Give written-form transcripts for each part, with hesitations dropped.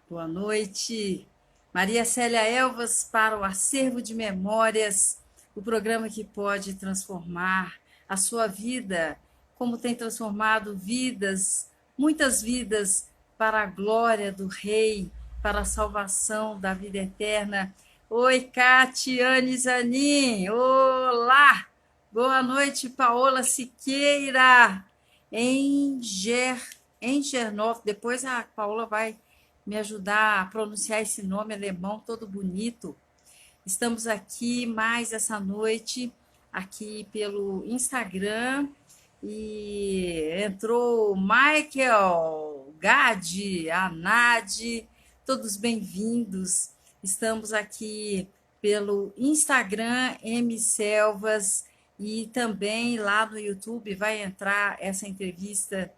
Boa noite. Maria Célia Elvas para o Acervo de Memórias, o programa que pode transformar a sua vida, como tem transformado vidas, muitas vidas, para a glória do Rei, para a salvação da vida eterna. Oi, Catiane Zanin. Olá! Boa noite, Paola Siqueira, em Gernópolis. Depois a Paola vai me ajudar a pronunciar esse nome alemão todo bonito. Estamos aqui mais essa noite, aqui pelo Instagram, e entrou o Michael, Gade, a Nade, todos bem-vindos. Estamos aqui pelo Instagram, M Selvas, e também lá no YouTube vai entrar essa entrevista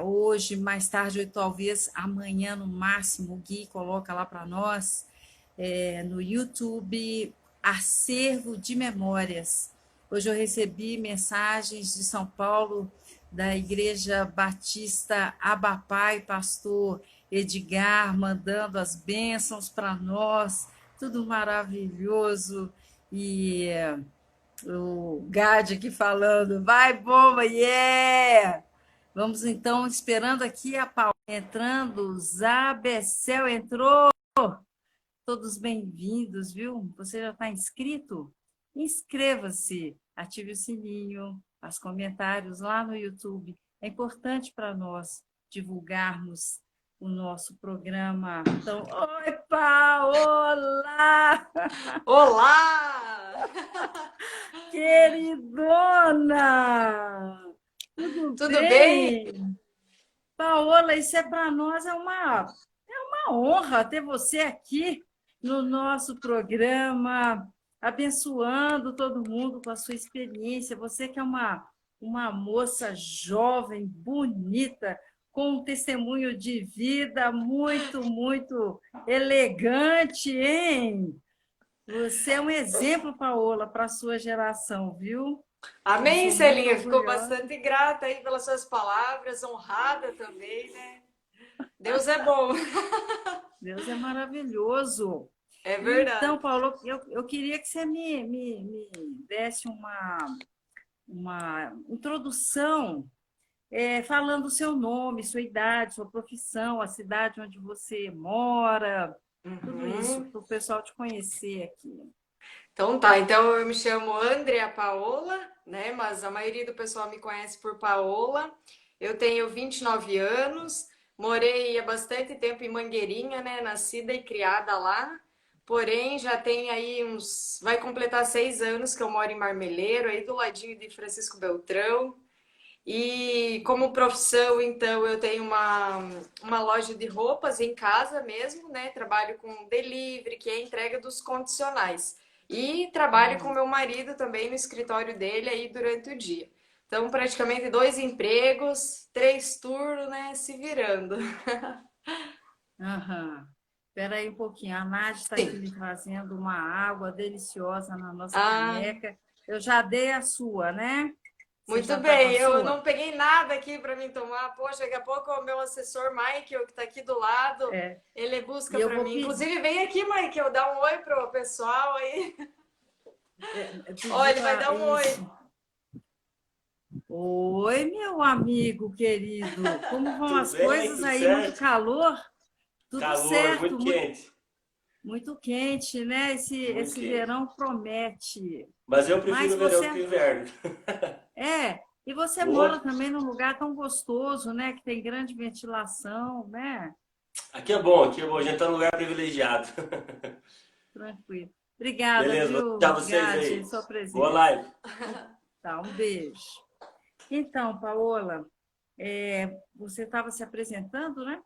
hoje, mais tarde, ou talvez amanhã no máximo. O Gui coloca lá para nós, no YouTube, Acervo de Memórias. Hoje eu recebi mensagens de São Paulo, da Igreja Batista Abapai, pastor Edgar, mandando as bênçãos para nós, tudo maravilhoso. E o Gade aqui falando, vai bomba, yeah! Vamos então, esperando aqui a Paula entrando, Zabecel entrou, todos bem-vindos, viu? Você já está inscrito? Inscreva-se, ative o sininho, os comentários lá no YouTube. É importante para nós divulgarmos o nosso programa. Então, oi, Paola! Olá! Queridona! Tudo Tudo bem? bem? Paola, isso é para nós uma honra ter você aqui no nosso programa, abençoando todo mundo com a sua experiência. Você que é uma moça jovem, bonita, com um testemunho de vida muito, muito elegante, hein? Você é um exemplo, Paola, para a sua geração, viu? Eu Amém, sou muito Celinha. Ficou orgulhosa. bastante grata aí pelas suas palavras, honrada também, né? Deus é bom. Deus é maravilhoso. É Então, verdade. Paulo, eu queria que você me desse uma introdução, falando o seu nome, sua idade, sua profissão, a cidade onde você mora, tudo isso, Uhum. para o pessoal te conhecer aqui. Então tá, então eu me chamo Andrea Paola, né? Mas a maioria do pessoal me conhece por Paola. Eu tenho 29 anos, morei há bastante tempo em Mangueirinha, né? Nascida e criada lá. Porém, já tem aí uns. Vai completar 6 anos que eu moro em Marmeleiro, aí do ladinho de Francisco Beltrão. E como profissão, então, eu tenho uma loja de roupas em casa mesmo, né? Trabalho com delivery, que é a entrega dos condicionais. E trabalho com meu marido também no escritório dele aí durante o dia. Então, praticamente 2 empregos, 3 turnos, né? Se virando. Aham. Espera aí um pouquinho, a Nádia está aqui Sim. me trazendo uma água deliciosa na nossa Ah, caneca. Eu já dei a sua, né? Você muito já está com bem. a Eu não sua? peguei nada aqui para mim tomar. Poxa, daqui a pouco o meu assessor Michael, que está aqui do lado, É. ele E busca eu para vou mim. pedir, Inclusive, vem aqui, Michael, dá um oi pro pessoal aí. Olha, pedir ele vai para dar um oi. isso. Oi, meu amigo querido. Como vão Tudo as bem? coisas Tudo aí? Muito certo? calor? Tudo Calor, certo, muito quente. muito quente, né? Muito Esse quente. verão promete. Mas eu Mas prefiro o verão que você o inverno. e você Boa. mora também num lugar tão gostoso, né? Que tem grande ventilação, né? Aqui é bom, aqui é bom. A gente tá num lugar privilegiado. Tranquilo. Obrigada, Beleza, vou viu, deixar vocês Gade, aí. sua Boa presença. live. Tá, um beijo. Então, Paola, você estava se apresentando, né?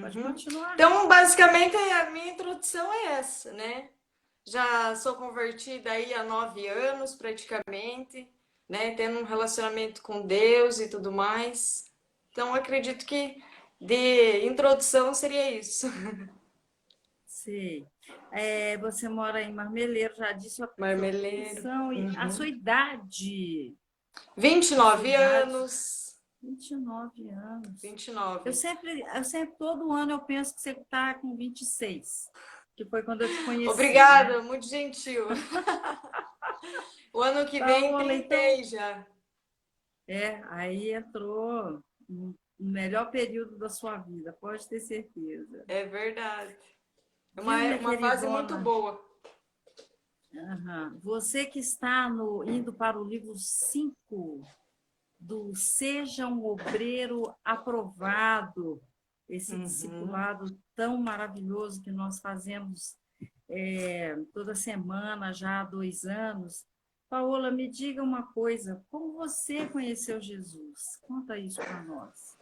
Pode Uhum. continuar. Então, basicamente, a minha introdução é essa, né? Já sou convertida aí há 9 anos, praticamente, né? Tendo um relacionamento com Deus e tudo mais. Então, acredito que de introdução seria isso. Sei. Você mora em Marmeleiro, já disse sua Marmeleiro. profissão e a Uhum. sua idade. vinte e A sua nove idade, anos. 29 anos. 29. Todo ano eu penso que você está com 26, que foi quando eu te conheci, Obrigada, né? muito gentil. O ano que vem Paola, então, 30 já. aí entrou o melhor período da sua vida, pode ter certeza. É verdade. É Viu, minha uma fase muito queridona? boa. Aham. Você que está indo para o livro 5 do Seja um Obreiro Aprovado, esse Uhum. discipulado tão maravilhoso que nós fazemos toda semana já há 2 anos. Paola, me diga uma coisa, como você conheceu Jesus? Conta isso para nós.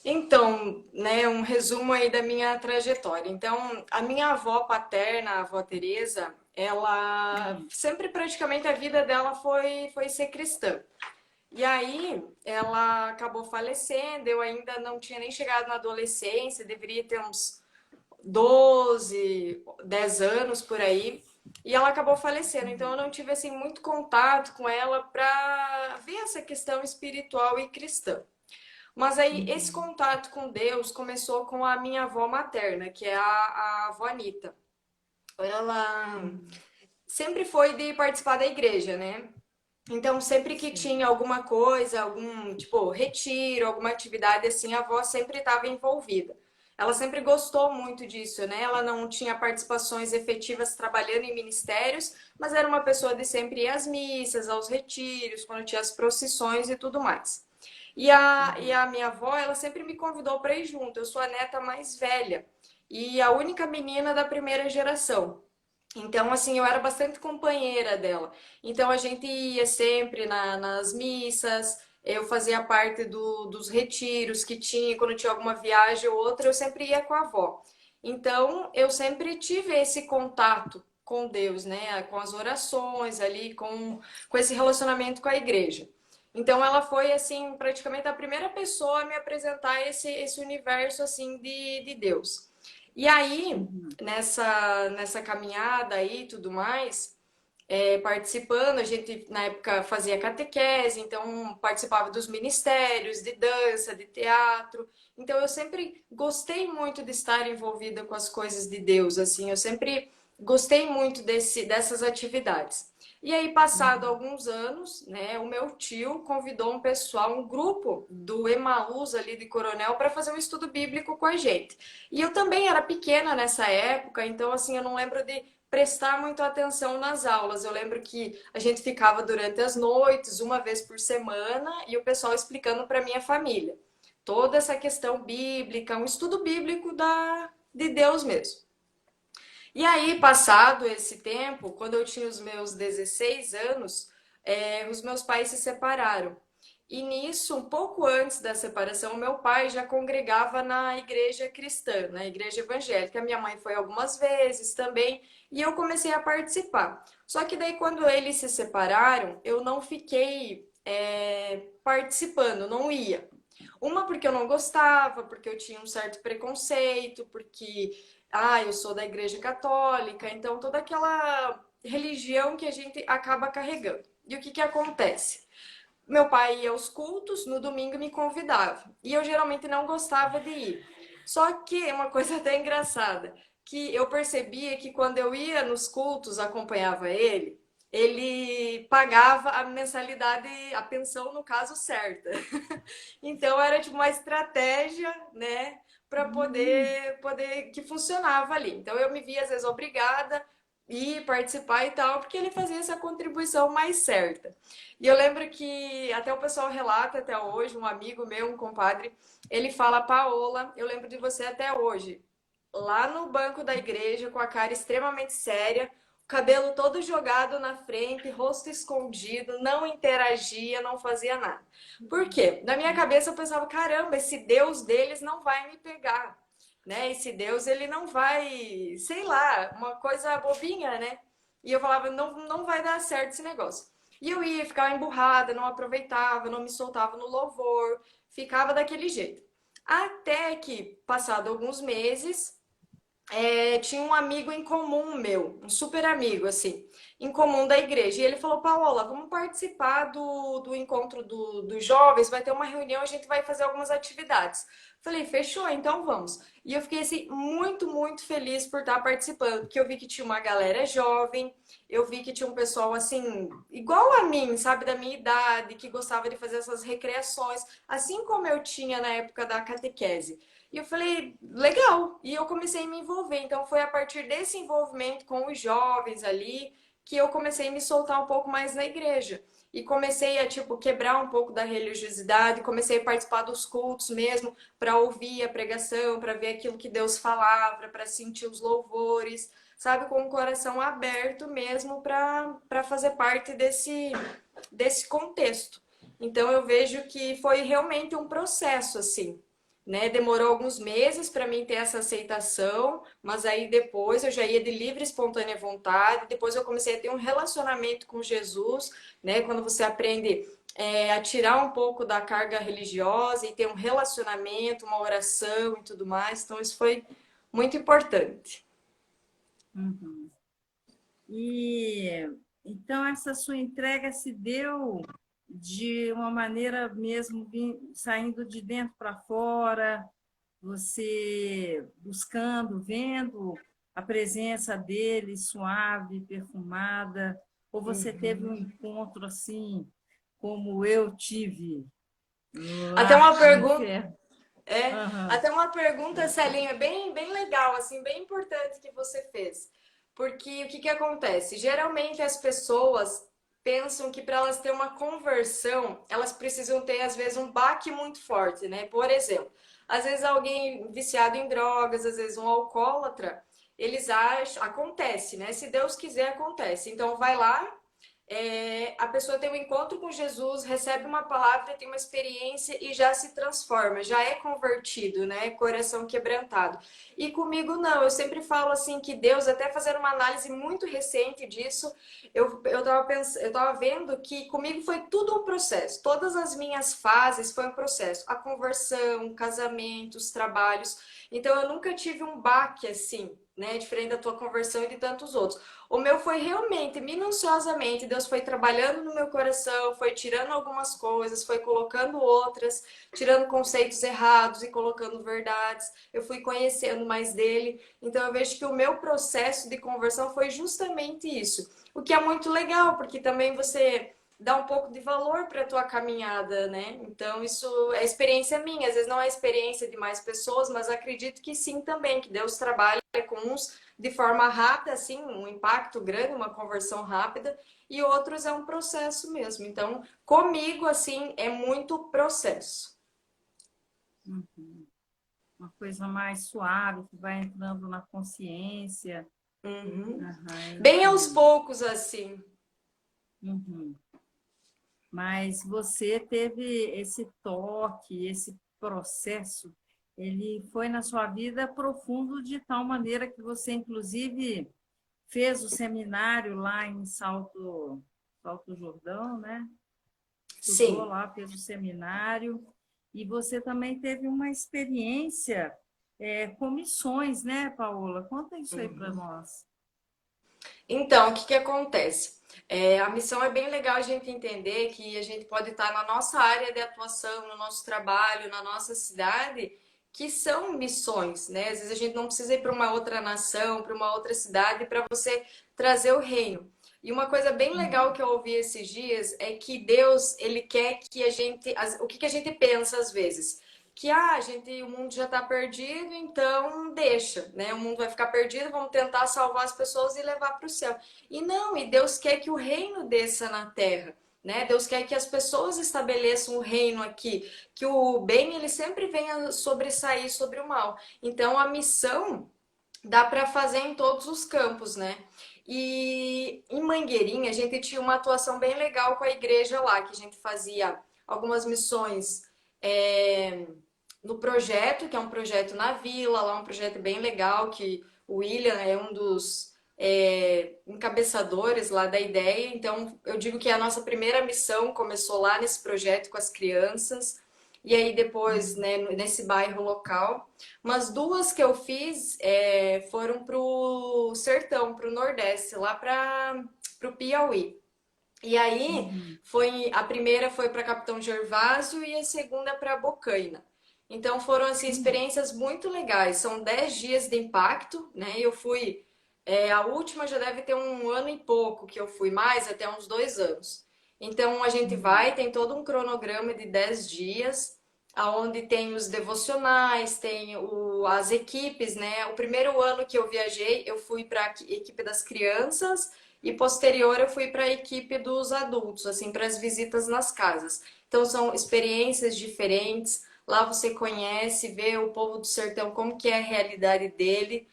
Então, né, um resumo aí da minha trajetória. Então, a minha avó paterna, a avó Teresa, ela sempre praticamente a vida dela foi ser cristã. E aí, ela acabou falecendo, eu ainda não tinha nem chegado na adolescência, deveria ter uns 12, 10 anos por aí. E ela acabou falecendo, então eu não tive assim muito contato com ela para ver essa questão espiritual e cristã. Mas aí esse contato com Deus começou com a minha avó materna, que é a avó Anitta. Ela sempre foi de participar da igreja, né? Então, sempre que Sim. tinha alguma coisa, algum, tipo, retiro, alguma atividade assim, a avó sempre estava envolvida. Ela sempre gostou muito disso, né? Ela não tinha participações efetivas trabalhando em ministérios, mas era uma pessoa de sempre ir às missas, aos retiros, quando tinha as procissões e tudo mais. E a minha avó, ela sempre me convidou para ir junto. Eu sou a neta mais velha e a única menina da primeira geração. Então, assim, eu era bastante companheira dela. Então, a gente ia sempre nas missas, eu fazia parte dos retiros que tinha, quando tinha alguma viagem ou outra, eu sempre ia com a avó. Então, eu sempre tive esse contato com Deus, né? Com as orações ali, com esse relacionamento com a igreja. Então, ela foi, assim, praticamente a primeira pessoa a me apresentar esse universo, assim, de Deus. E aí, nessa caminhada aí e tudo mais, participando, a gente na época fazia catequese, então participava dos ministérios de dança, de teatro. Então eu sempre gostei muito de estar envolvida com as coisas de Deus, assim, eu sempre gostei muito dessas atividades. E aí, passado alguns anos, né, o meu tio convidou um pessoal, um grupo do Emaús ali de Coronel, para fazer um estudo bíblico com a gente. E eu também era pequena nessa época, então assim, eu não lembro de prestar muito atenção nas aulas. Eu lembro que a gente ficava durante as noites, uma vez por semana, e o pessoal explicando para minha família toda essa questão bíblica, um estudo bíblico de Deus mesmo. E aí, passado esse tempo, quando eu tinha os meus 16 anos, os meus pais se separaram. E nisso, um pouco antes da separação, meu pai já congregava na igreja cristã, na igreja evangélica. Minha mãe foi algumas vezes também, e eu comecei a participar. Só que daí, quando eles se separaram, eu não fiquei participando, não ia. Uma porque eu não gostava, porque eu tinha um certo preconceito, porque eu sou da igreja católica, então toda aquela religião que a gente acaba carregando. E o que que acontece? Meu pai ia aos cultos, no domingo me convidava. E eu geralmente não gostava de ir. Só que uma coisa até engraçada, que eu percebia que quando eu ia nos cultos, acompanhava ele pagava a mensalidade, a pensão no caso certa. Então era tipo uma estratégia, né, para poder que funcionava ali. Então eu me via às vezes obrigada a ir participar e tal, porque ele fazia essa contribuição mais certa. E eu lembro que até o pessoal relata até hoje, um amigo meu, um compadre, ele fala: Paola, eu lembro de você até hoje, lá no banco da igreja, com a cara extremamente séria, o cabelo todo jogado na frente, rosto escondido, não interagia, não fazia nada. Por quê? Na minha cabeça eu pensava: caramba, esse Deus deles não vai me pegar, né? Esse Deus, ele não vai, sei lá, uma coisa bobinha, né? E eu falava: não vai dar certo esse negócio. E eu ia, ficava emburrada, não aproveitava, não me soltava no louvor, ficava daquele jeito. Até que, passado alguns meses, tinha um amigo em comum meu, um super amigo, assim, em comum da igreja. E ele falou, Paola, vamos participar do encontro dos jovens, vai ter uma reunião, a gente vai fazer algumas atividades. Falei, fechou, então vamos. E eu fiquei, assim, muito, muito feliz por estar participando, porque eu vi que tinha uma galera jovem, eu vi que tinha um pessoal, assim, igual a mim, sabe, da minha idade, que gostava de fazer essas recreações, assim como eu tinha na época da catequese. E eu falei, legal. E eu comecei a me envolver. Então foi a partir desse envolvimento com os jovens ali que eu comecei a me soltar um pouco mais na igreja. E comecei a, tipo, quebrar um pouco da religiosidade, comecei a participar dos cultos mesmo, para ouvir a pregação, para ver aquilo que Deus falava, para sentir os louvores, sabe, com o coração aberto mesmo para fazer parte desse contexto. Então eu vejo que foi realmente um processo assim, né? Demorou alguns meses para mim ter essa aceitação, mas aí depois eu já ia de livre e espontânea vontade. Depois eu comecei a ter um relacionamento com Jesus, né? Quando você aprende a tirar um pouco da carga religiosa e ter um relacionamento, uma oração e tudo mais. Então isso foi muito importante. Uhum. E então essa sua entrega se deu de uma maneira mesmo saindo de dentro para fora, você buscando, vendo a presença dele suave, perfumada, ou você teve um encontro assim como eu tive Até lá uma no pergunta, inferno? Aham. até uma pergunta, Celinha, bem, bem legal, assim, bem importante que você fez. Porque o que que acontece? Geralmente as pessoas pensam que para elas ter uma conversão, elas precisam ter, às vezes, um baque muito forte, né? Por exemplo, às vezes alguém viciado em drogas, às vezes um alcoólatra, eles acham, acontece, né? Se Deus quiser, acontece. Então vai lá, a pessoa tem um encontro com Jesus, recebe uma palavra, tem uma experiência e já se transforma, já é convertido, né? Coração quebrantado. E comigo não, eu sempre falo assim que Deus, até fazer uma análise muito recente disso, eu tava vendo que comigo foi tudo um processo, todas as minhas fases foi um processo, a conversão, casamentos, trabalhos. Então eu nunca tive um baque assim, né? Diferente da tua conversão e de tantos outros. O meu foi realmente, minuciosamente, Deus foi trabalhando no meu coração, foi tirando algumas coisas, foi colocando outras, tirando conceitos errados e colocando verdades. Eu fui conhecendo mais dele. Então eu vejo que o meu processo de conversão foi justamente isso. O que é muito legal, porque também você dá um pouco de valor para a tua caminhada, né? Então isso é experiência minha, às vezes não é experiência de mais pessoas, mas acredito que sim também, que Deus trabalha com uns de forma rápida, assim, um impacto grande, uma conversão rápida, e outros é um processo mesmo. Então, comigo, assim, é muito processo. Uhum. Uma coisa mais suave, que vai entrando na consciência. Uhum. Aham, Bem aos entendo. poucos, assim. Uhum. Mas você teve esse toque, esse processo, ele foi na sua vida profundo de tal maneira que você, inclusive, fez o seminário lá em Salto Jordão, né? Estudou Sim. lá, fez o seminário, e você também teve uma experiência com missões, né, Paola? Conta isso aí para nós. Então, o que que acontece? A missão é bem legal a gente entender que a gente pode estar na nossa área de atuação, no nosso trabalho, na nossa cidade, que são missões, né? Às vezes a gente não precisa ir para uma outra nação, para uma outra cidade para você trazer o reino. E uma coisa bem legal Uhum. que eu ouvi esses dias é que Deus, ele quer que a gente, o que que a gente pensa às vezes? Que o mundo já está perdido, então deixa, né? O mundo vai ficar perdido, vamos tentar salvar as pessoas e levar para o céu. E não, e Deus quer que o reino desça na terra, né? Deus quer que as pessoas estabeleçam o reino aqui, que o bem ele sempre venha sobressair sobre o mal. Então a missão dá para fazer em todos os campos, né? E em Mangueirinha a gente tinha uma atuação bem legal com a igreja lá, que a gente fazia algumas missões é, no projeto, que é um projeto na vila, lá um projeto bem legal, que o William é um dos encabeçadores lá da ideia. Então, eu digo que a nossa primeira missão começou lá nesse projeto com as crianças. e aí depois, né, nesse bairro local. Mas duas que eu fiz foram pro sertão, pro Nordeste, lá para pro Piauí. E aí Uhum. foi a primeira foi para Capitão Gervásio e a segunda para Bocaina. Então foram assim Uhum. experiências muito legais. São 10 dias de impacto, né? Eu fui a última já deve ter um ano e pouco que eu fui, mais até uns 2 anos. Então a gente Uhum. vai, tem todo um cronograma de 10 dias, aonde tem os devocionais, tem as equipes, né? O primeiro ano que eu viajei, eu fui para a equipe das crianças e posterior eu fui para a equipe dos adultos, assim, para as visitas nas casas. Então são experiências diferentes. Lá você conhece, vê o povo do sertão, como que é a realidade dele,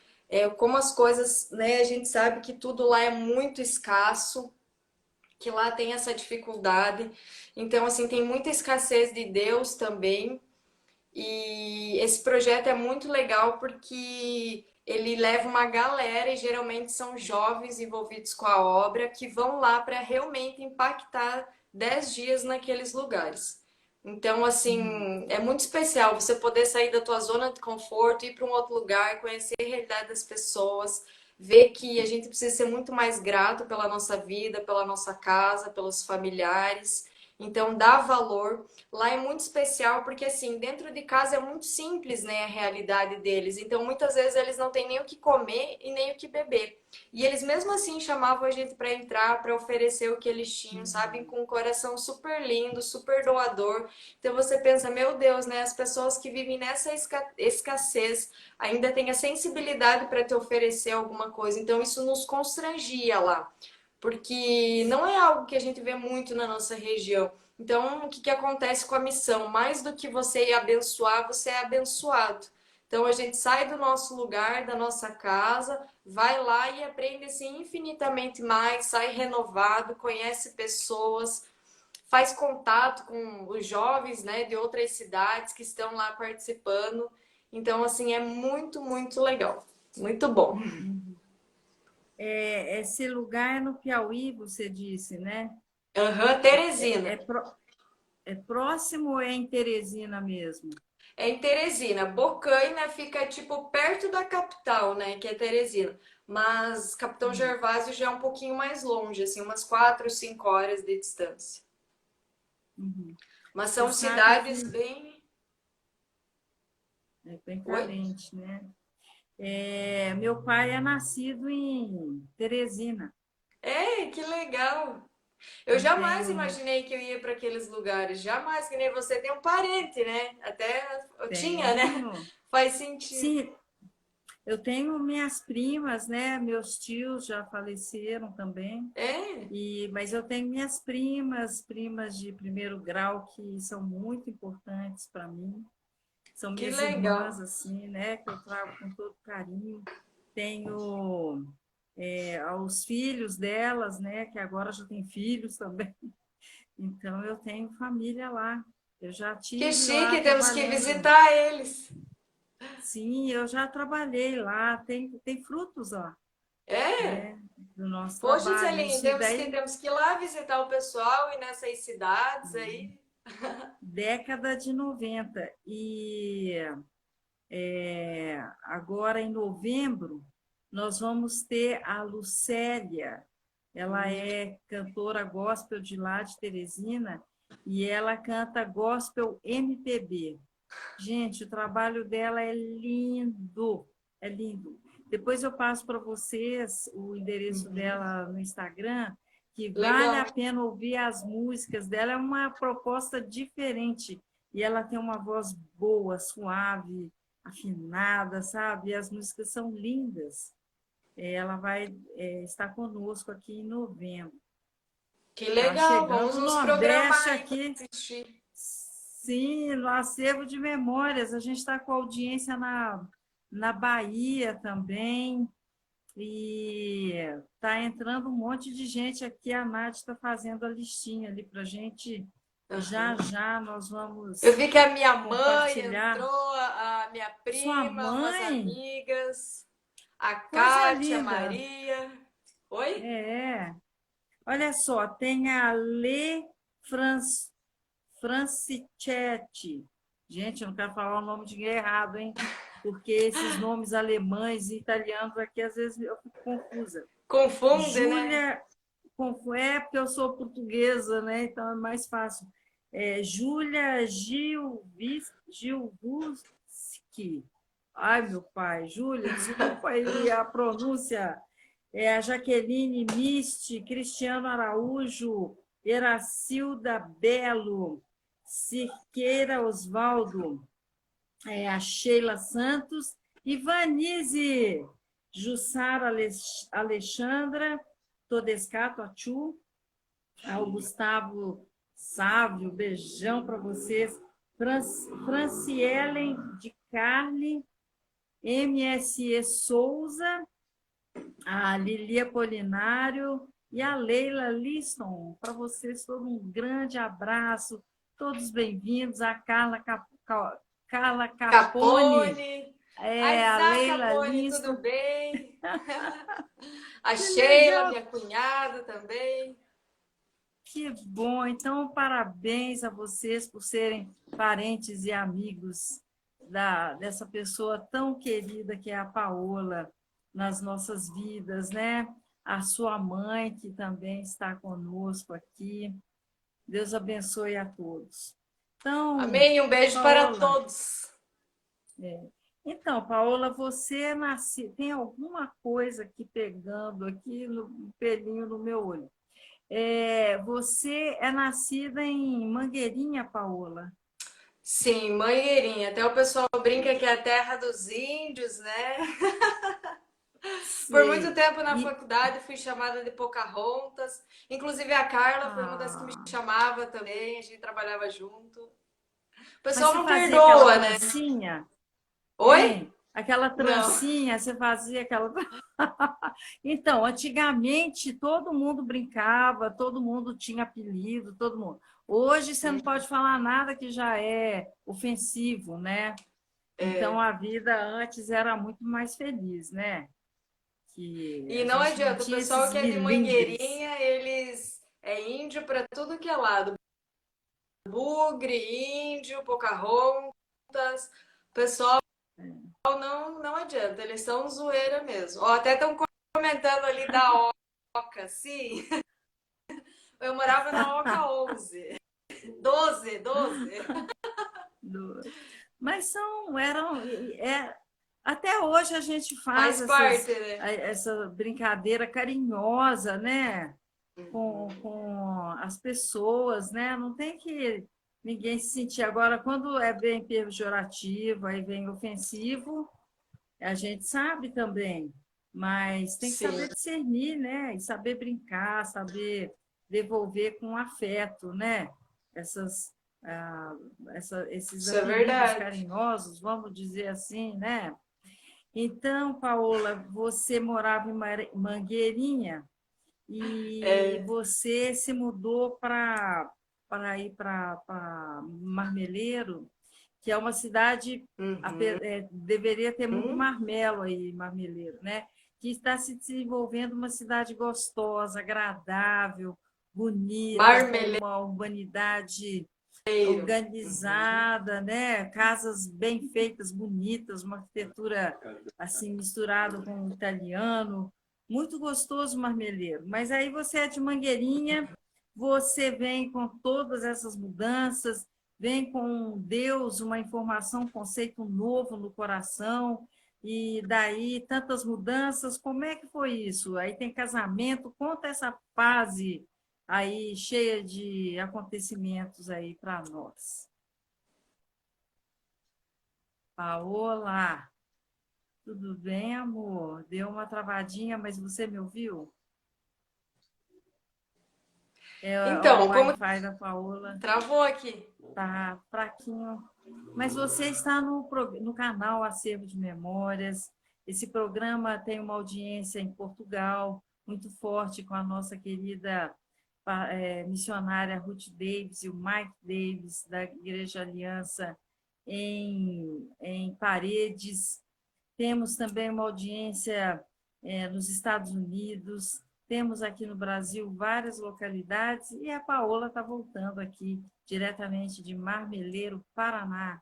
como as coisas, né? A gente sabe que tudo lá é muito escasso, que lá tem essa dificuldade. Então, assim, tem muita escassez de Deus também. E esse projeto é muito legal porque ele leva uma galera, e geralmente são jovens envolvidos com a obra, que vão lá para realmente impactar 10 dias naqueles lugares. Então, Uhum. assim, é muito especial você poder sair da tua zona de conforto, ir para um outro lugar, conhecer a realidade das pessoas, ver que a gente precisa ser muito mais grato pela nossa vida, pela nossa casa, pelos familiares. Então, dá valor. Lá é muito especial porque, assim, dentro de casa é muito simples, né, a realidade deles. Então, muitas vezes eles não têm nem o que comer e nem o que beber. E eles, mesmo assim, chamavam a gente para entrar, para oferecer o que eles tinham, sabe? Uhum. Com um coração super lindo, super doador. Então, você pensa, meu Deus, né, as pessoas que vivem nessa escassez ainda têm a sensibilidade para te oferecer alguma coisa. Então, isso nos constrangia lá. Porque não é algo que a gente vê muito na nossa região. Então, o que que acontece com a missão? Mais do que você ir abençoar, você é abençoado. Então, a gente sai do nosso lugar, da nossa casa, vai lá e aprende assim infinitamente mais, sai renovado, conhece pessoas, faz contato com os jovens, né, de outras cidades que estão lá participando. Então, assim, é muito, muito legal. Muito bom. Uhum. Esse lugar é no Piauí, você disse, né? Aham, É, Teresina. é próximo ou é em Teresina mesmo? É em Teresina. Bocaina fica tipo perto da capital, né? Que é Teresina. Mas Capitão Uhum. Gervásio já é um pouquinho mais longe, assim, umas 4, 5 horas de distância. Uhum. Mas Você são sabe cidades que bem. é bem Oi? carente, né? Meu pai é nascido em Teresina. É, que legal! Eu Eu jamais tenho, imaginei que eu ia para aqueles lugares. Jamais, que nem você tem um parente, né? Até eu tinha, né? tenho, Faz sentido. sim, eu tenho minhas primas, né? Meus tios já faleceram também. É, Mas eu tenho minhas primas de primeiro grau que são muito importantes para mim. São que minhas irmãs, legal. assim, né? Que eu trago com todo carinho. Tenho os filhos delas, né? Que agora já têm filhos também. Então, eu tenho família lá. Eu já Que tive lá chique, temos que trabalhando. visitar eles. Sim, eu já trabalhei lá. Tem frutos lá, É. né? Do nosso Poxa, trabalho. Celine, Isso daí, temos que ir lá visitar o pessoal e nessas cidades aí. década de 90. E agora, em novembro, nós vamos ter a Lucélia. Ela Hum, é cantora gospel de lá de Teresina e ela canta gospel MPB. Gente, o trabalho dela é lindo, é lindo. Depois eu passo para vocês o endereço uhum. dela no Instagram, que vale a Legal. pena ouvir as músicas dela. É uma proposta diferente e ela tem uma voz boa, suave, afinada, sabe? E as músicas são lindas. Ela vai estar conosco aqui em novembro. Que Tá legal. Vamos chegando o nos programar Nordeste aí para aqui. assistir. Sim, no acervo de memórias. A gente está com audiência na Bahia também. E está entrando um monte de gente aqui. A Nath está fazendo a listinha ali para a gente. Já Aham. já nós Eu vamos vi que a minha mãe compartilhar. entrou, a minha Sua prima, umas mãe, amigas, a coisa Kátia, a linda. Maria. Oi? É. Olha só, tem a Lê Francichetti. Gente, eu não quero falar o nome de ninguém errado, hein? Porque esses nomes alemães e italianos aqui, às vezes, eu fico confusa. Confunde, né? Júlia, é porque eu sou portuguesa, né? Então é mais fácil. Júlia Gilvuski. Ai, meu pai. Júlia, desculpa aí a pronúncia. A Jaqueline Miste, Cristiano Araújo, Eracilda Belo, Cirqueira Osvaldo, a Sheila Santos, Ivanise, Jussara Alexandra, Todescato Achu, ao Gustavo Sávio, beijão para vocês, Francielen de Carli, MSE Souza, a Lili Apolinário e a Leila Liston. Para vocês, todo um grande abraço, todos bem-vindos. A Carla Capone, a Isaac Leila Capone, Liston. tudo bem? A Que Sheila, legal. minha cunhada também. Que bom! Então, parabéns a vocês por serem parentes e amigos dessa pessoa tão querida que é a Paola nas nossas vidas, né? A sua mãe, que também está conosco aqui. Deus abençoe a todos. Então, Amém. Um beijo para Paola, todos. então, Paola, você tem alguma coisa aqui pegando aqui no pelinho no meu olho. Você é nascida em Mangueirinha, Paola? Sim, Mangueirinha. Até o pessoal brinca que é a terra dos índios, né? Por muito Sei. tempo na faculdade fui chamada de Pocahontas. Inclusive a Carla foi uma das que me Ah, chamava também, a gente trabalhava junto. O mas pessoal você não fazia aquela perdoa, né? trancinha? Oi? Hein? Aquela Não. trancinha, você fazia aquela. Então, antigamente todo mundo brincava, todo mundo tinha apelido, todo mundo. Hoje você não pode falar nada que já é ofensivo, né? Então É. a vida antes era muito mais feliz, né? Que E a não gente não adianta, o tinha pessoal esses que é de milindres. Mangueirinha, eles é índio para tudo que é lado. Bugre, índio, Pocahontas. O pessoal não adianta, eles são zoeira mesmo. Ó, até estão comentando ali da Oca, sim. Eu morava na Oca 11. 12. Mas até hoje a gente faz Faz parte, né? essa brincadeira carinhosa, né? Com as pessoas, né? Não tem que ninguém se sentir. Agora, quando é bem pejorativo, aí vem ofensivo, a gente sabe também, mas tem que Sim, saber discernir, né? E saber brincar, saber devolver com afeto, né? Essas, ah, esses isso é apelidos verdade. carinhosos, vamos dizer assim, né? Então, Paola, você morava em Mangueirinha e É. você se mudou para ir para Marmeleiro, que é uma cidade, Uhum. deveria ter muito marmelo aí, Marmeleiro, né? Que está se desenvolvendo uma cidade gostosa, agradável, bonita, com Marmeleiro. uma urbanidade Uhum. organizada, né? Casas bem feitas, bonitas, uma arquitetura assim misturada com o italiano, muito gostoso Marmeleiro. Mas aí você é de Mangueirinha, você vem com todas essas mudanças, vem com Deus, uma informação, um conceito novo no coração, e daí tantas mudanças. Como é que foi isso? Aí tem casamento, conta essa fase aí cheia de acontecimentos aí para nós. Paola, tudo bem, amor? Deu uma travadinha, mas você me ouviu? O Então, como Wi-Fi da Paola travou aqui? tá fraquinho. Mas você está no canal Acervo de Memórias. Esse programa tem uma audiência em Portugal muito forte com a nossa querida missionária Ruth Davis e o Mike Davis, da Igreja Aliança em Paredes. Temos também uma audiência nos Estados Unidos, temos aqui no Brasil várias localidades, e a Paola está voltando aqui diretamente de Marmeleiro, Paraná.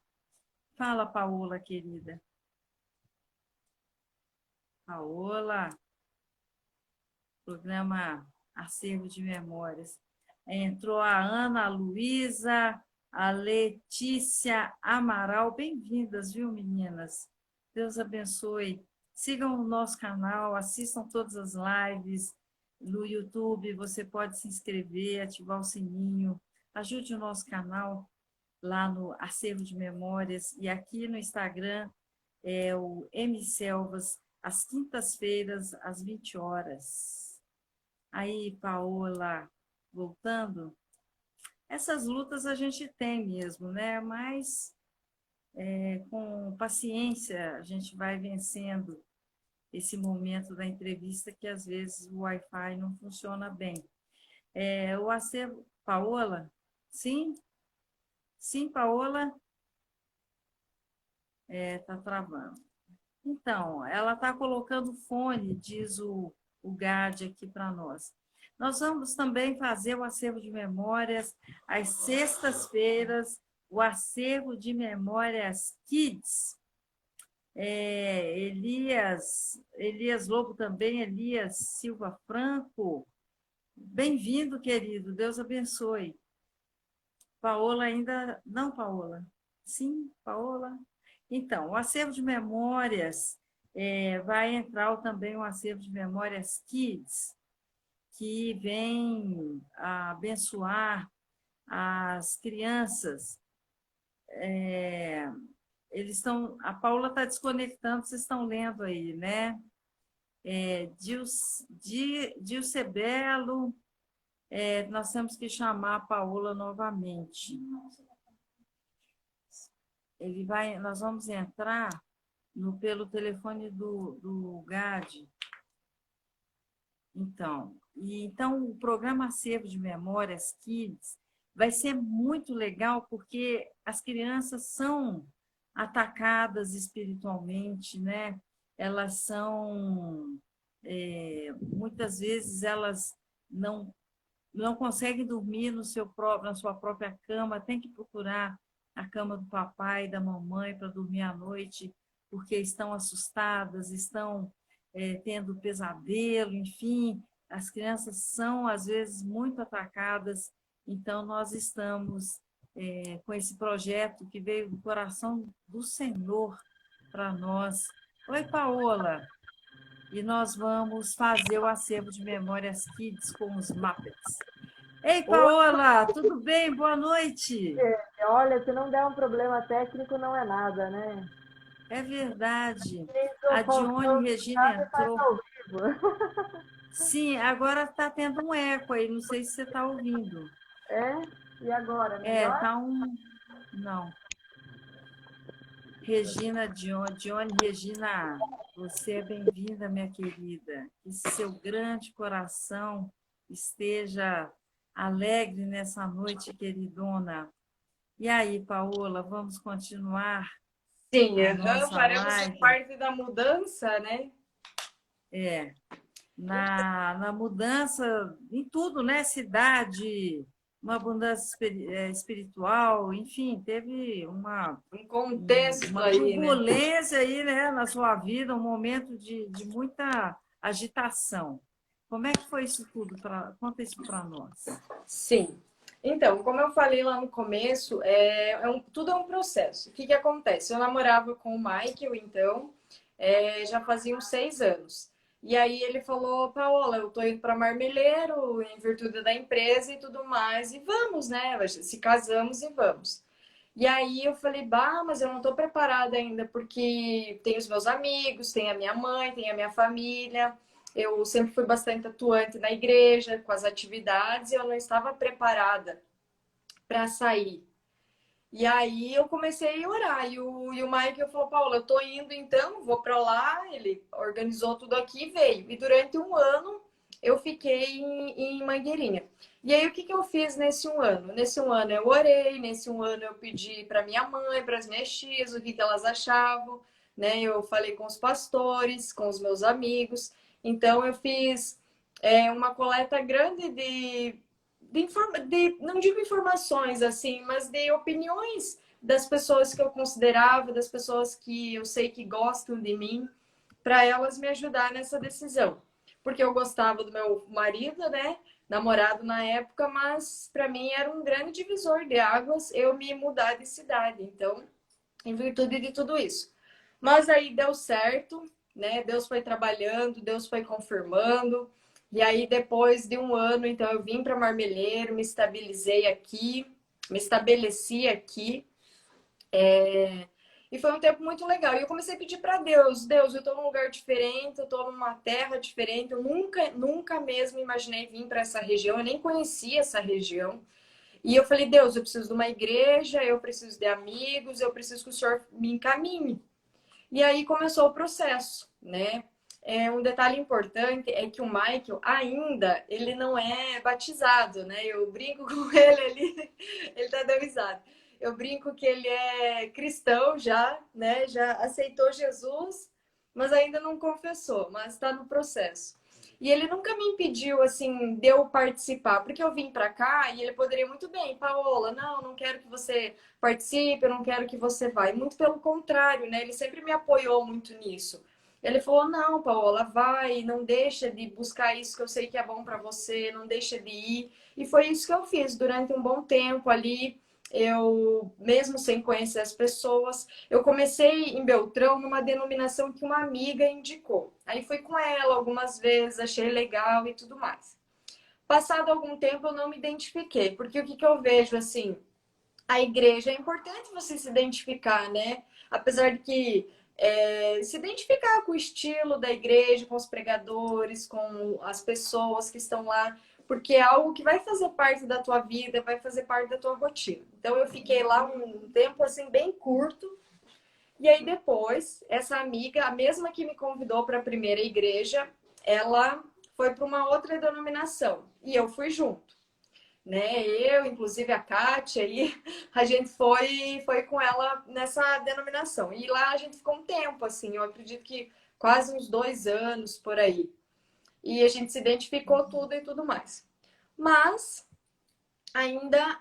Fala, Paola, querida. Paola, programa Acervo de Memórias. Entrou a Ana, a Luísa, a Letícia Amaral. Bem-vindas, viu, meninas? Deus abençoe. Sigam o nosso canal, assistam todas as lives no YouTube. Você pode se inscrever, ativar o sininho. Ajude o nosso canal lá no Acervo de Memórias. E aqui no Instagram é o M Selvas, às quintas-feiras, às 20 horas. Aí, Paola, voltando, essas lutas a gente tem mesmo, né? Mas com paciência a gente vai vencendo esse momento da entrevista que às vezes o Wi-Fi não funciona bem. O acervo, Paola? Sim? Sim, Paola? Tá travando. Então, ela está colocando fone, diz o Gad aqui para nós. Nós vamos também fazer o acervo de memórias às sextas-feiras, o acervo de memórias Kids. Elias Lobo também, Elias Silva Franco. Bem-vindo, querido, Deus abençoe. Paola ainda... Não, Paola? Sim, Paola? Então, o acervo de memórias vai entrar também o acervo de memórias Kids, que vem a abençoar as crianças. A Paula está desconectando, vocês estão lendo aí, né? Dilce Belo, nós temos que chamar a Paola novamente. Nós vamos entrar pelo telefone do Gad. Então, o programa Acervo de Memórias Kids vai ser muito legal porque as crianças são atacadas espiritualmente, né? Elas são, muitas vezes, elas não conseguem dormir na sua própria cama, tem que procurar a cama do papai e da mamãe para dormir à noite, porque estão assustadas, estão tendo pesadelo, enfim, as crianças são, às vezes, muito atacadas. Então, nós estamos com esse projeto que veio do coração do Senhor para nós. Oi, Paola! E nós vamos fazer o acervo de memórias Kids com os Muppets. Ei, Paola, tudo bem? Boa noite. Olha, se não der um problema técnico, não é nada, né? É verdade. A Dione Regina entrou. Sim, agora está tendo um eco aí, não sei se você está ouvindo. E agora? Melhor? Tá um... Não. Regina, Dione Regina, você é bem-vinda, minha querida. Que seu grande coração esteja alegre nessa noite, queridona. E aí, Paola, vamos continuar? Sim, faremos parte da mudança, né? Na mudança em tudo, né? Cidade, uma mudança espiritual, enfim, teve um contexto uma aí, turbulência aí, né, na sua vida, um momento de muita agitação. Como é que foi isso tudo? Conta isso para nós. Sim. Então, como eu falei lá no começo, tudo é um processo. O que acontece? Eu namorava com o Michael, então, já fazia uns 6 anos. E aí ele falou, Paola, eu tô indo para Marmeleiro, em virtude da empresa e tudo mais, e vamos, né? Se casamos e vamos. E aí eu falei, mas eu não tô preparada ainda, porque tem os meus amigos, tem a minha mãe, tem a minha família. Eu sempre fui bastante atuante na igreja, com as atividades, e eu não estava preparada para sair. E aí eu comecei a orar, e o Michael falou, Paula, eu tô indo então, vou para lá. Ele organizou tudo aqui e veio. E durante um ano eu fiquei em Mangueirinha. E aí o que eu fiz nesse um ano? Nesse um ano eu orei, nesse um ano eu pedi para minha mãe, para as minhas tias, o que elas achavam, né? Eu falei com os pastores, com os meus amigos. Então eu fiz uma coleta grande não digo informações assim, mas de opiniões das pessoas que eu considerava, das pessoas que eu sei que gostam de mim, para elas me ajudar nessa decisão. Porque eu gostava do meu marido, né? Namorado na época, mas para mim era um grande divisor de águas eu me mudar de cidade. Então, em virtude de tudo isso. Mas aí deu certo, né? Deus foi trabalhando, Deus foi confirmando. E aí, depois de um ano, então, eu vim para Marmeleiro, me estabilizei aqui, me estabeleci aqui. E foi um tempo muito legal. E eu comecei a pedir para Deus, Deus, eu estou num lugar diferente, eu estou numa terra diferente. Eu nunca mesmo imaginei vir para essa região, eu nem conhecia essa região. E eu falei, Deus, eu preciso de uma igreja, eu preciso de amigos, eu preciso que o Senhor me encaminhe. E aí começou o processo, né? Um detalhe importante é que o Michael ainda, ele não é batizado, né? Eu brinco com ele tá dando risada. Eu brinco que ele é cristão já, né? Já aceitou Jesus, mas ainda não confessou, mas está no processo. E ele nunca me impediu, assim, de eu participar, porque eu vim para cá e ele poderia muito bem, Paola, não quero que você participe, eu não quero que você vá. E muito pelo contrário, né? Ele sempre me apoiou muito nisso. Ele falou, não, Paola, vai, não deixa de buscar isso que eu sei que é bom para você, não deixa de ir. E foi isso que eu fiz durante um bom tempo ali. Eu, mesmo sem conhecer as pessoas, eu comecei em Beltrão numa denominação que uma amiga indicou. Aí fui com ela algumas vezes, achei legal e tudo mais. Passado algum tempo eu não me identifiquei, porque o que eu vejo assim, a igreja é importante você se identificar, né? Apesar de que se identificar com o estilo da igreja, com os pregadores, com as pessoas que estão lá, porque é algo que vai fazer parte da tua vida, vai fazer parte da tua rotina. Então eu fiquei lá um tempo assim bem curto, e aí depois essa amiga, a mesma que me convidou para a primeira igreja, ela foi para uma outra denominação e eu fui junto, né? Eu, inclusive a Kátia, aí a gente foi com ela nessa denominação. E lá a gente ficou um tempo, assim, eu acredito que quase uns 2 anos por aí. E a gente se identificou tudo e tudo mais. Mas ainda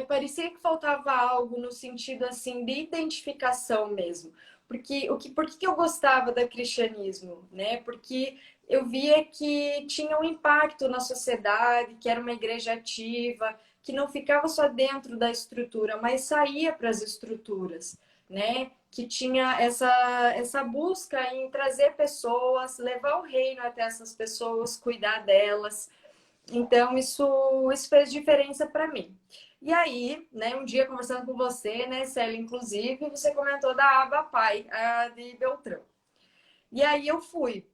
parecia que faltava algo no sentido assim de identificação mesmo. Porque por que eu gostava do cristianismo, né? Porque eu via que tinha um impacto na sociedade, que era uma igreja ativa, que não ficava só dentro da estrutura, mas saía para as estruturas, né? Que tinha essa busca em trazer pessoas, levar o reino até essas pessoas, cuidar delas. Então, isso fez diferença para mim. E aí, né, um dia conversando com você, né, Célia, inclusive, você comentou da Aba Pai, a de Beltrão. E aí eu fui.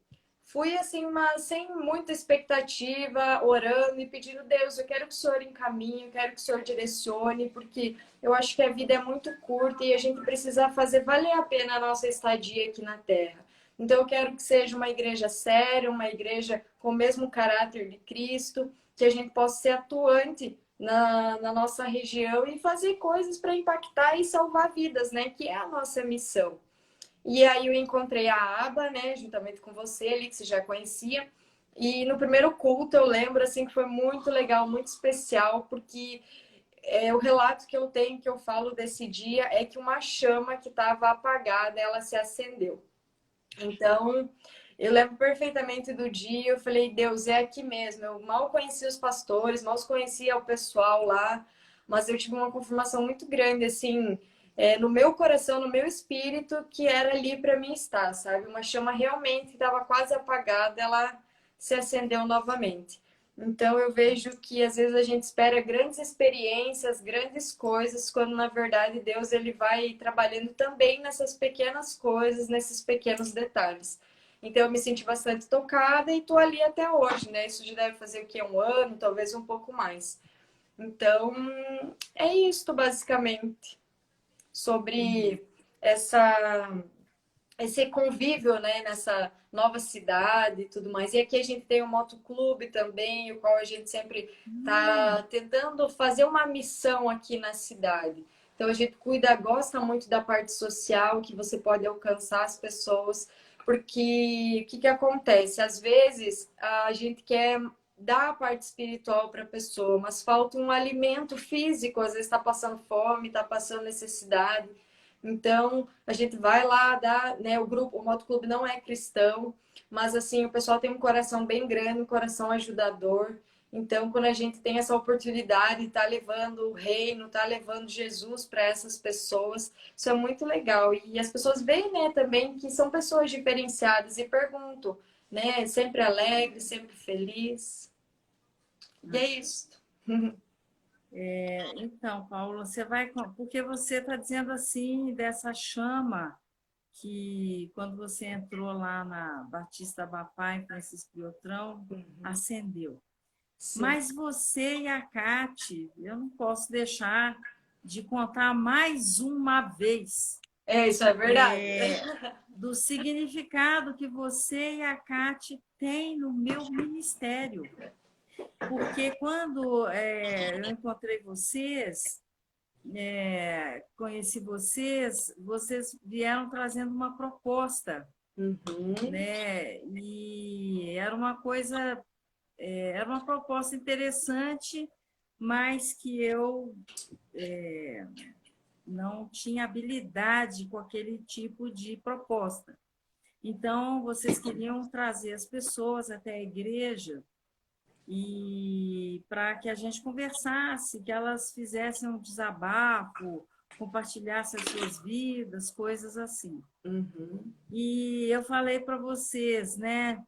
Fui assim, sem muita expectativa, orando e pedindo, Deus, eu quero que o Senhor encaminhe, eu quero que o Senhor direcione, porque eu acho que a vida é muito curta e a gente precisa fazer valer a pena a nossa estadia aqui na Terra. Então eu quero que seja uma igreja séria, uma igreja com o mesmo caráter de Cristo, que a gente possa ser atuante na nossa região e fazer coisas para impactar e salvar vidas, né? Que é a nossa missão. E aí eu encontrei a Aba, né, juntamente com você ali, que você já conhecia. E no primeiro culto eu lembro assim que foi muito legal, muito especial, porque o relato que eu tenho, que eu falo desse dia, é que uma chama que estava apagada, ela se acendeu. Então, eu lembro perfeitamente do dia, eu falei, Deus, é aqui mesmo. Eu mal conhecia os pastores, mal conhecia o pessoal lá, mas eu tive uma confirmação muito grande, assim, no meu coração, no meu espírito, que era ali para mim estar, sabe? Uma chama realmente estava quase apagada, ela se acendeu novamente. Então, eu vejo que às vezes a gente espera grandes experiências, grandes coisas, quando na verdade Deus ele vai trabalhando também nessas pequenas coisas, nesses pequenos detalhes. Então, eu me senti bastante tocada e estou ali até hoje, né? Isso já deve fazer o quê? Um ano, talvez um pouco mais. Então, é isso basicamente sobre esse convívio, né, nessa nova cidade e tudo mais. E aqui a gente tem o motoclube também, o qual a gente sempre está tentando fazer uma missão aqui na cidade. Então a gente gosta muito da parte social, que você pode alcançar as pessoas, porque o que acontece? Às vezes a gente quer dá a parte espiritual para a pessoa, mas falta um alimento físico, às vezes está passando fome, está passando necessidade. Então, a gente vai lá, dá, né, o motoclube não é cristão, mas assim, o pessoal tem um coração bem grande, um coração ajudador. Então, quando a gente tem essa oportunidade, tá levando o reino, tá levando Jesus para essas pessoas, isso é muito legal. E as pessoas veem, né, também que são pessoas diferenciadas e perguntam, né, sempre alegre, sempre feliz. E é isso. Então, Paula, você vai. Porque você está dizendo assim dessa chama que quando você entrou lá na Batista Bapá, em Francisco Beltrão, acendeu. Sim. Mas você e a Cate, eu não posso deixar de contar mais uma vez Isso é verdade. do significado que você e a Cate têm no meu ministério. Porque quando eu encontrei vocês, conheci vocês, vocês vieram trazendo uma proposta, né? E era uma coisa, era uma proposta interessante, mas que eu não tinha habilidade com aquele tipo de proposta. Então, vocês queriam trazer as pessoas até a igreja e para que a gente conversasse, que elas fizessem um desabafo, compartilhassem as suas vidas, coisas assim. E eu falei para vocês, né,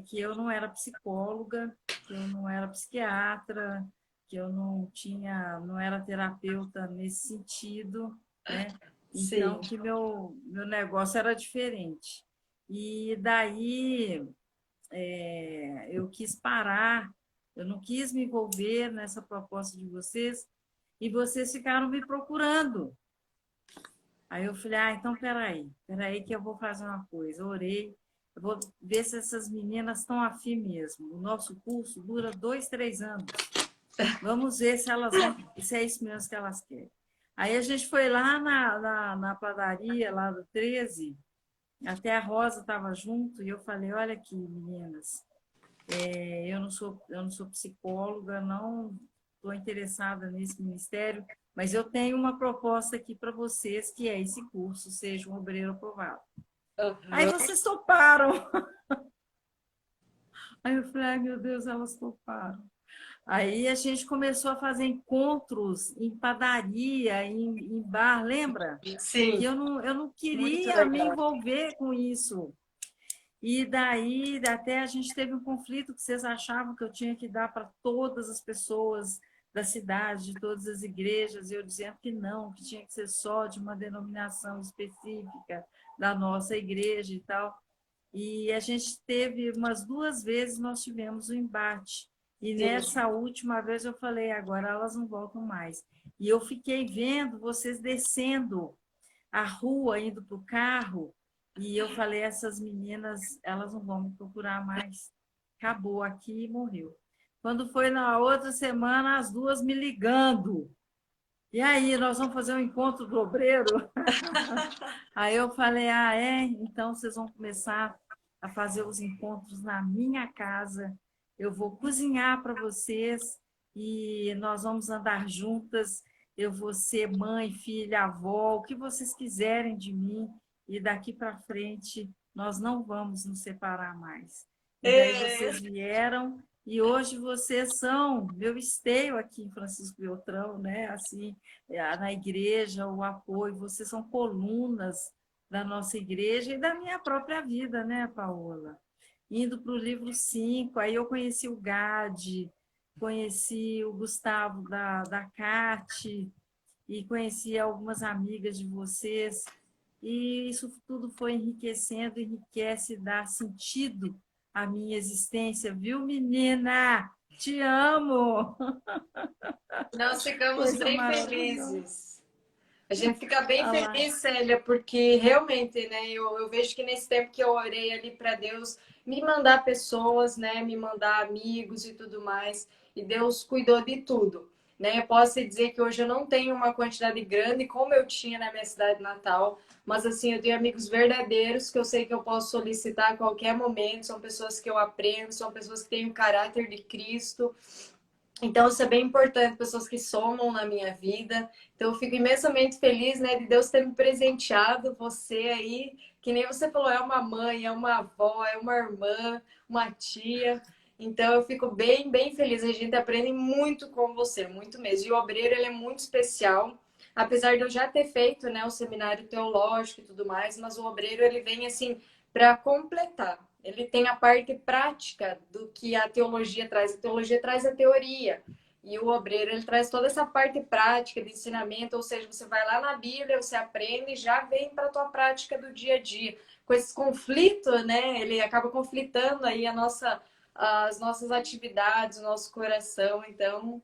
que eu não era psicóloga, que eu não era psiquiatra, que eu não era terapeuta nesse sentido, né? Então, Sim. que meu negócio era diferente. E daí eu quis parar, eu não quis me envolver nessa proposta de vocês, e vocês ficaram me procurando. Aí eu falei, então peraí que eu vou fazer uma coisa. Eu orei, eu vou ver se essas meninas estão afim mesmo. O nosso curso dura 2, 3 anos. Vamos ver se elas vão, se é isso mesmo que elas querem. Aí a gente foi lá na padaria, lá do 13, até a Rosa estava junto, e eu falei, olha aqui, meninas, eu não sou psicóloga, não estou interessada nesse ministério, mas eu tenho uma proposta aqui para vocês, que é esse curso, Seja um Obreiro Aprovado. Aí vocês toparam. Aí eu falei, ai meu Deus, elas toparam. Aí a gente começou a fazer encontros em padaria, em bar, lembra? Sim. Que eu não Muito queria me legal. envolver com isso. E daí até a gente teve um conflito que vocês achavam que eu tinha que dar para todas as pessoas da cidade, de todas as igrejas, e eu dizendo que não, que tinha que ser só de uma denominação específica da nossa igreja e tal. E a gente teve umas 2 vezes, nós tivemos um embate. E nessa última vez eu falei, agora elas não voltam mais. E eu fiquei vendo vocês descendo a rua, indo para o carro, e eu falei, essas meninas, elas não vão me procurar mais. Acabou aqui e morreu. Quando foi na outra semana, as duas me ligando. E aí, nós vamos fazer um encontro do obreiro? Aí eu falei, então vocês vão começar a fazer os encontros na minha casa. Eu vou cozinhar para vocês e nós vamos andar juntas. Eu vou ser mãe, filha, avó, o que vocês quiserem de mim. E daqui para frente, nós não vamos nos separar mais. E daí vocês vieram e hoje vocês são meu esteio aqui em Francisco Beltrão, né? Assim, na igreja, o apoio, vocês são colunas da nossa igreja e da minha própria vida, né, Paola? Indo para o livro 5, aí eu conheci o Gade, conheci o Gustavo da CAT e conheci algumas amigas de vocês, e isso tudo foi enriquecendo, enriquece, dá sentido à minha existência, viu, menina? Te amo! Nós ficamos Coisa bem maravilhosa. felizes. A gente fica bem Ah lá. feliz, Célia, porque realmente, né, eu vejo que nesse tempo que eu orei ali para Deus me mandar pessoas, né, me mandar amigos e tudo mais, e Deus cuidou de tudo. né? Eu posso dizer que hoje eu não tenho uma quantidade grande como eu tinha na minha cidade natal, mas assim, eu tenho amigos verdadeiros que eu sei que eu posso solicitar a qualquer momento, são pessoas que eu aprendo, são pessoas que têm o caráter de Cristo. Então, isso é bem importante, pessoas que somam na minha vida. Então, eu fico imensamente feliz, né, de Deus ter me presenteado, você aí, que nem você falou, é uma mãe, é uma avó, é uma irmã, uma tia. Então, eu fico bem, bem feliz. A gente aprende muito com você, muito mesmo. E o obreiro, ele é muito especial. Apesar de eu já ter feito, né, o seminário teológico e tudo mais, mas o obreiro, ele vem, assim, para completar. Ele tem a parte prática do que a teologia traz. A teologia traz a teoria. E o obreiro, ele traz toda essa parte prática de ensinamento, ou seja, você vai lá na Bíblia, você aprende e já vem para a tua prática do dia a dia. Com esse conflito, né, ele acaba conflitando aí as nossas atividades, o nosso coração. Então,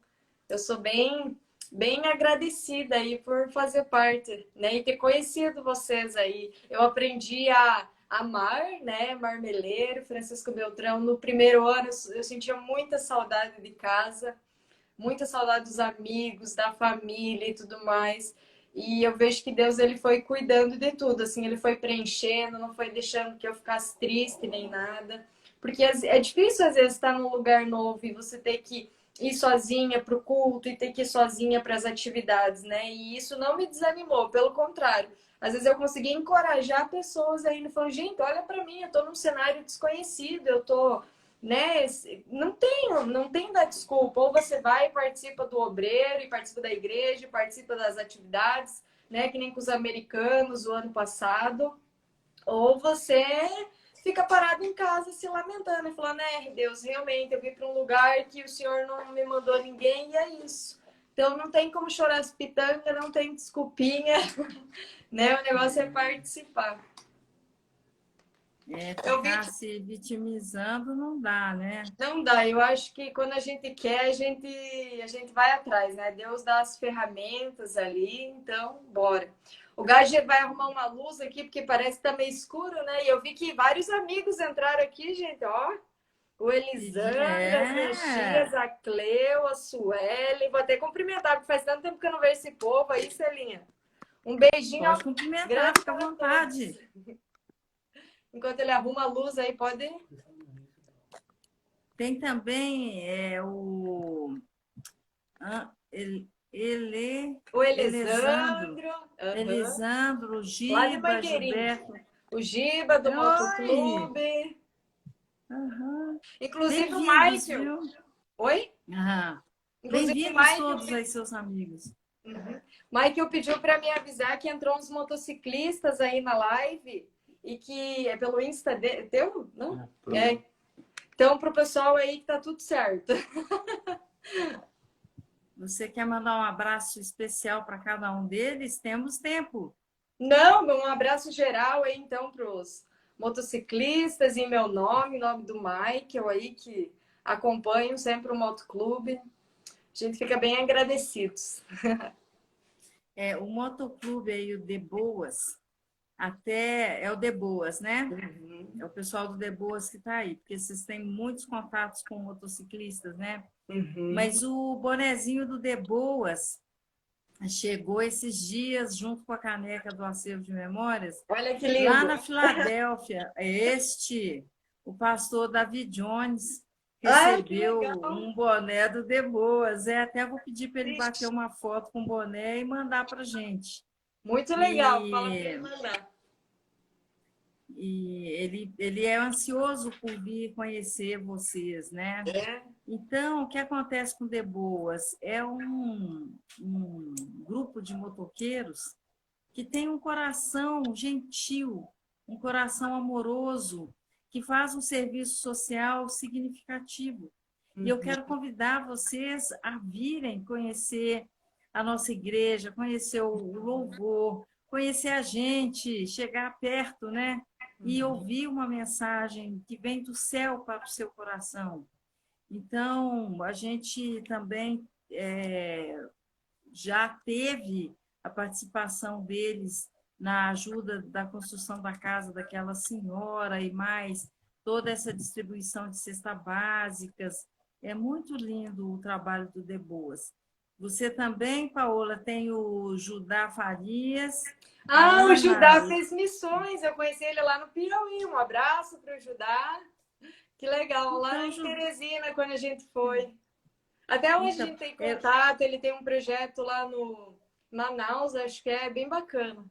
eu sou bem, bem agradecida aí por fazer parte, né, e ter conhecido vocês aí. Eu aprendi a amar, né, Marmeleiro, Francisco Beltrão. No primeiro ano eu sentia muita saudade de casa, muita saudade dos amigos, da família e tudo mais. E eu vejo que Deus, ele foi cuidando de tudo, assim, ele foi preenchendo, não foi deixando que eu ficasse triste nem nada. Porque é difícil às vezes estar num lugar novo e você ter que ir sozinha para o culto e ter que ir sozinha para as atividades, né? E isso não me desanimou, pelo contrário. Às vezes eu consegui encorajar pessoas ainda, falando, gente, olha para mim, eu estou num cenário desconhecido, eu tô, né? Não tem da desculpa. Ou você vai e participa do obreiro, e participa da igreja, e participa das atividades, né? Que nem com os americanos o ano passado. Ou você fica parado em casa se lamentando e falando, né, Deus, realmente eu vim para um lugar que o Senhor não me mandou ninguém e é isso. Então não tem como chorar as pitangas, não tem desculpinha, né? O negócio é participar. Eu vi Ficar que se vitimizando não dá, né? não dá. Eu acho que quando a gente quer, a gente vai atrás, né? Deus dá as ferramentas ali, então bora. O Gager vai arrumar uma luz aqui, porque parece que tá meio escuro, né? E eu vi que vários amigos entraram aqui, gente, ó. O Elisandro, as minhas tias, É, a Cleo, a Sueli. Vou até cumprimentar, porque faz tanto tempo que eu não vejo esse povo aí, Celinha. Um beijinho pode cumprimentar, grande fica à para todos. vontade. Enquanto ele arruma a luz aí, pode. Tem também o Ele, O Elisandro, Elisandro, aham, Elisandro, lá de Giba, Mangueirinho. Gilberto. O Giba do Oi! Motoclube. Aham. Inclusive o Bem-vindos, Michael. viu? Oi? Aham. Inclusive o Bem-vindos Michael, todos aí, seus amigos. Michael pediu para me avisar que entrou uns motociclistas aí na live e que é pelo Insta teu? Não? É. Então, pro pessoal aí que tá tudo certo. Você quer mandar um abraço especial para cada um deles? Temos tempo. Não, um abraço geral aí então pros motociclistas em meu nome, em nome do Michael aí que acompanham sempre o Motoclube. A gente fica bem agradecidos. O Motoclube aí, o De Boas, até é o De Boas, né? É o pessoal do De Boas que está aí, porque vocês têm muitos contatos com motociclistas, né? Mas o bonezinho do De Boas chegou esses dias junto com a caneca do acervo de memórias Olha que lá lindo. na Filadélfia. O pastor David Jones Ai, que recebeu legal. um boné do De Boas. Até vou pedir para ele bater uma foto com o boné e mandar para gente. Muito legal. Fala para ele E mandar. ele é ansioso por vir conhecer vocês, né? É. Então, o que acontece com o De Boas? É um grupo de motoqueiros que tem um coração gentil, um coração amoroso, que faz um serviço social significativo. E eu quero convidar vocês a virem conhecer a nossa igreja, conhecer o louvor, conhecer a gente, chegar perto, né? E ouvir uma mensagem que vem do céu para o seu coração. Então, a gente também já teve a participação deles na ajuda da construção da casa daquela senhora e mais toda essa distribuição de cestas básicas. É muito lindo o trabalho do De Boas. Você também, Paola, tem o Judá Farias, a Ah, o Judá Ana. fez missões. Eu conheci ele lá no Piauí. Um abraço para o Judá. Que legal, lá Então, em Teresina, quando a gente foi. Até hoje a então gente tem eu, contato. Ele tem um projeto lá no Manaus, acho que é bem bacana.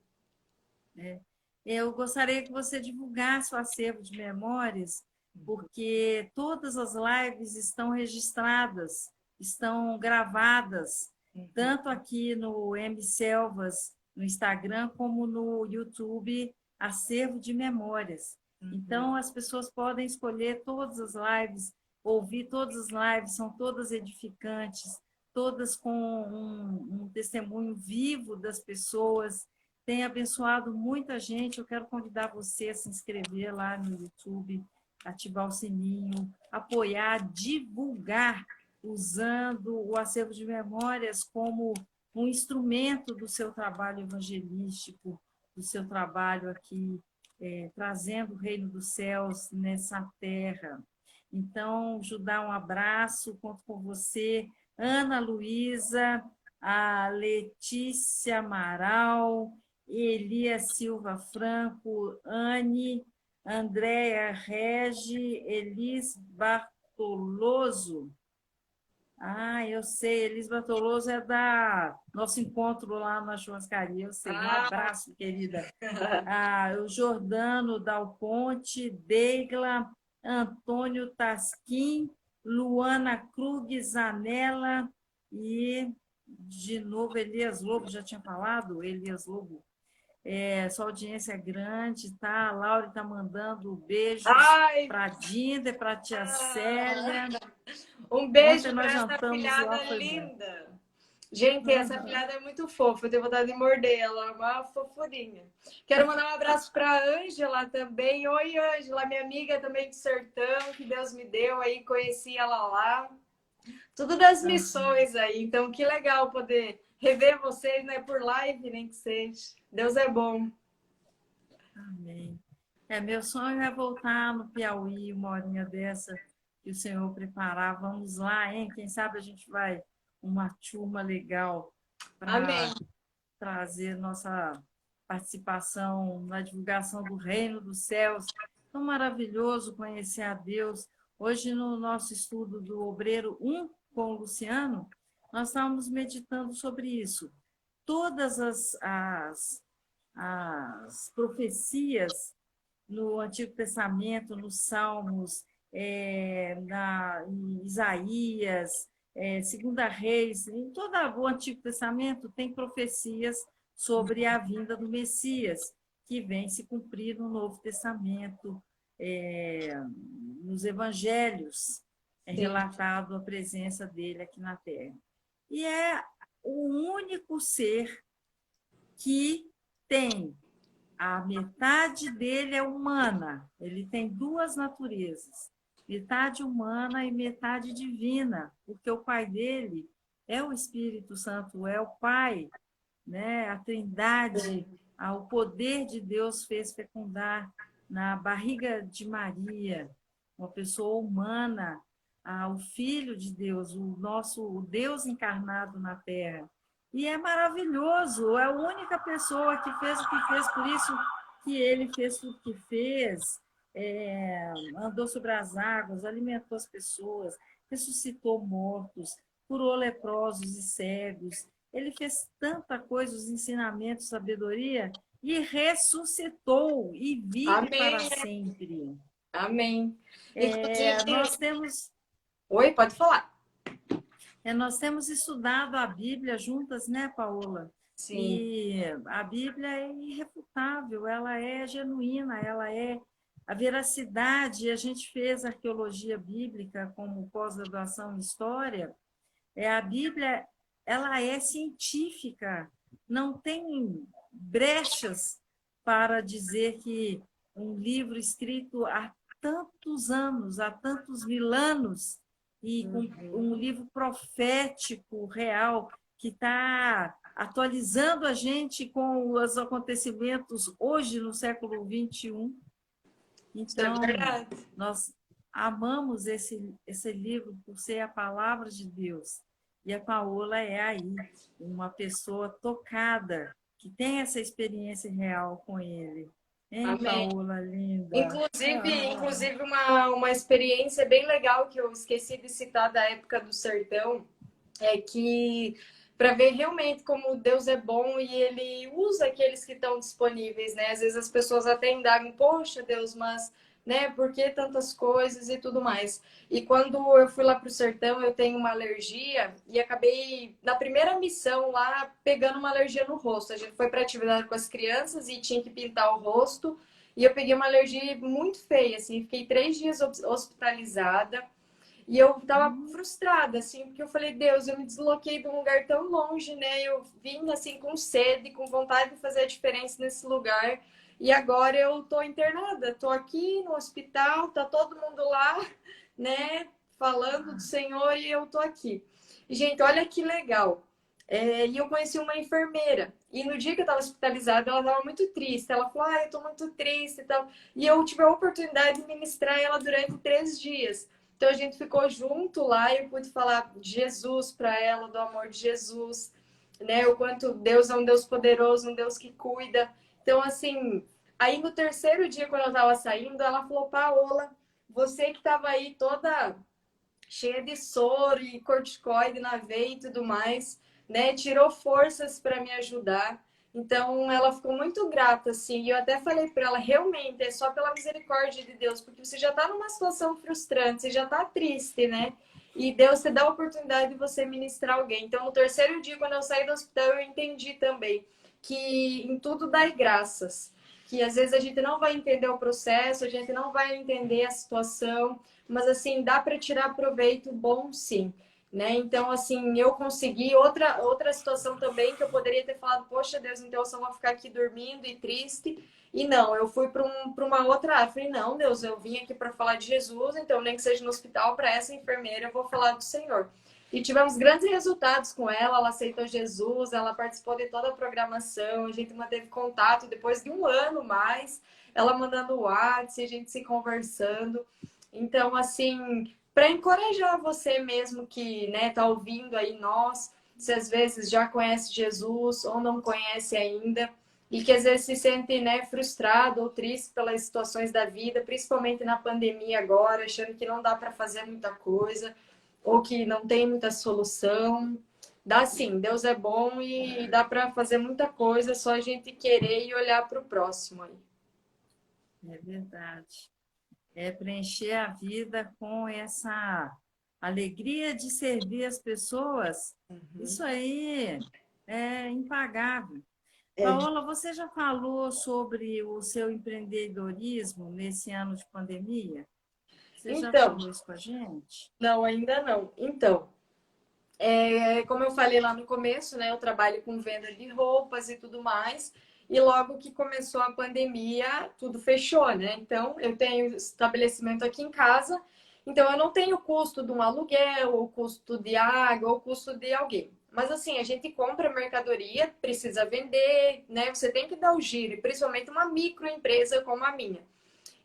eu gostaria que você divulgasse o acervo de memórias, porque todas as lives estão registradas, estão gravadas, tanto aqui no M Selvas, no Instagram, como no YouTube, Acervo de Memórias. Então, as pessoas podem escolher todas as lives, ouvir todas as lives, são todas edificantes, todas com um testemunho vivo das pessoas, tem abençoado muita gente. Eu quero convidar você a se inscrever lá no YouTube, ativar o sininho, apoiar, divulgar, usando o acervo de memórias como um instrumento do seu trabalho evangelístico, do seu trabalho aqui, trazendo o reino dos céus nessa terra. Então, Judá, um abraço, conto com você. Ana Luísa, a Letícia Amaral, Elias Silva Franco, Anne, Andréia Regi, Elis Bartoloso. Ah, eu sei, Elis Bartoloso é da nosso encontro lá na churrascaria, eu sei. Um Ah, abraço, querida. Ah, o Jordano Dal Ponte, Deigla, Antônio Tasquim, Luana Krug Zanella e, de novo, Elias Lobo, já tinha falado? Elias Lobo. Sua audiência é grande, tá? A Laura está mandando beijos ai, para a Dinda e para a tia Célia. um Ontem beijo nós para essa jantamos lá, filhada foi bom. linda. Gente, essa filhada é muito fofa, eu tenho vontade de morder ela, é uma fofurinha. Quero mandar um abraço para a Ângela também. Oi, Ângela, minha amiga também do sertão, que Deus me deu aí, conheci ela lá. Tudo das missões aí, então que legal poder rever vocês, né, por live, nem que seja. Deus é bom. Amém. Meu sonho é voltar no Piauí, uma horinha dessa que o Senhor preparar. Vamos lá, hein? Quem sabe a gente vai uma turma legal Amém. para trazer nossa participação na divulgação do reino dos céus. Tão maravilhoso conhecer a Deus. Hoje, no nosso estudo do Obreiro 1 com o Luciano, nós estávamos meditando sobre isso. Todas as profecias no Antigo Testamento, nos Salmos, em Isaías, Segunda Reis, em todo o Antigo Testamento tem profecias sobre a vinda do Messias, que vem se cumprir no Novo Testamento, nos Evangelhos, é Sim. relatado a presença dele aqui na Terra. E é o único ser que tem a metade dele é humana, ele tem duas naturezas, metade humana e metade divina, porque o pai dele é o Espírito Santo, é o Pai, né? A Trindade, o poder de Deus fez fecundar na barriga de Maria, uma pessoa humana, o Filho de Deus, o Deus encarnado na Terra. E é maravilhoso, é a única pessoa que fez o que fez, por isso que ele fez tudo o que fez, andou sobre as águas, alimentou as pessoas, ressuscitou mortos, curou leprosos e cegos. Ele fez tanta coisa, os ensinamentos, sabedoria, e ressuscitou e vive para Amém. sempre. Amém. É, Inclusive, nós temos oi, pode falar. Nós temos estudado a Bíblia juntas, né, Paola? Sim. E a Bíblia é irrefutável, ela é genuína, ela é a veracidade. A gente fez arqueologia bíblica como pós-graduação em História. A Bíblia, ela é científica, não tem brechas para dizer que um livro escrito há tantos anos, há tantos mil anos, e com um livro profético, real, que está atualizando a gente com os acontecimentos hoje, no século XXI. Isso é Então, verdade. nós amamos esse livro por ser a palavra de Deus. E a Paola é aí uma pessoa tocada, que tem essa experiência real com ele. Hein, Amém. Paola, linda? Inclusive uma experiência bem legal que eu esqueci de citar da época do sertão é que para ver realmente como Deus é bom e ele usa aqueles que estão disponíveis, né? Às vezes as pessoas até indagam, poxa, Deus, mas né, por que tantas coisas e tudo mais? E quando eu fui lá para o sertão, eu tenho uma alergia e acabei na primeira missão lá pegando uma alergia no rosto. A gente foi para atividade com as crianças e tinha que pintar o rosto. E eu peguei uma alergia muito feia, assim, fiquei 3 dias hospitalizada. E eu tava frustrada, assim, porque eu falei, Deus, eu me desloquei de um lugar tão longe, né? Eu vim, assim, com sede, com vontade de fazer a diferença nesse lugar. E agora eu tô internada, tô aqui no hospital, tá todo mundo lá, né? Falando do Senhor e eu tô aqui. E, gente, olha que legal. E eu conheci uma enfermeira. E no dia que eu estava hospitalizada, ela estava muito triste. Ela falou, eu tô muito triste e tal. E eu tive a oportunidade de ministrar ela durante 3 dias. Então a gente ficou junto lá e eu pude falar de Jesus para ela, do amor de Jesus, né? O quanto Deus é um Deus poderoso, um Deus que cuida. Então, assim, aí no terceiro dia, quando eu estava saindo, ela falou, Paola, você que estava aí toda cheia de soro e corticoide na veia e tudo mais, né? Tirou forças para me ajudar. Então, ela ficou muito grata, assim. E eu até falei para ela, realmente, é só pela misericórdia de Deus, porque você já está numa situação frustrante, você já está triste, né? E Deus te dá a oportunidade de você ministrar alguém. Então, no terceiro dia, quando eu saí do hospital, eu entendi também que em tudo dai graças. Que às vezes a gente não vai entender o processo, a gente não vai entender a situação, mas assim, dá para tirar proveito bom sim, né? Então, assim, eu consegui outra situação também que eu poderia ter falado, poxa Deus, então eu só vou ficar aqui dormindo e triste. E não, eu fui para uma outra área. Falei, não, Deus, eu vim aqui para falar de Jesus, então nem que seja no hospital, para essa enfermeira eu vou falar do Senhor. E tivemos grandes resultados com ela aceitou Jesus, ela participou de toda a programação, a gente manteve contato depois de um ano mais, ela mandando WhatsApp, a gente se conversando. Então, assim, para encorajar você mesmo que, né, tá ouvindo aí nós, se às vezes já conhece Jesus ou não conhece ainda, e que às vezes se sente, né, frustrado ou triste pelas situações da vida, principalmente na pandemia agora, achando que não dá para fazer muita coisa ou que não tem muita solução. Dá sim, Deus é bom e dá para fazer muita coisa, é só a gente querer e olhar para o próximo aí. É verdade. É preencher a vida com essa alegria de servir as pessoas. Isso aí é impagável. É, Paola, você já falou sobre o seu empreendedorismo nesse ano de pandemia? Você já então, falou isso com a gente? não, ainda não. Então, como eu falei lá no começo, né, eu trabalho com venda de roupas e tudo mais. E logo que começou a pandemia, tudo fechou, né? Então, eu tenho estabelecimento aqui em casa, então eu não tenho custo de um aluguel, ou custo de água, ou custo de alguém. Mas assim, a gente compra mercadoria, precisa vender, né? Você tem que dar o giro, e principalmente uma microempresa como a minha.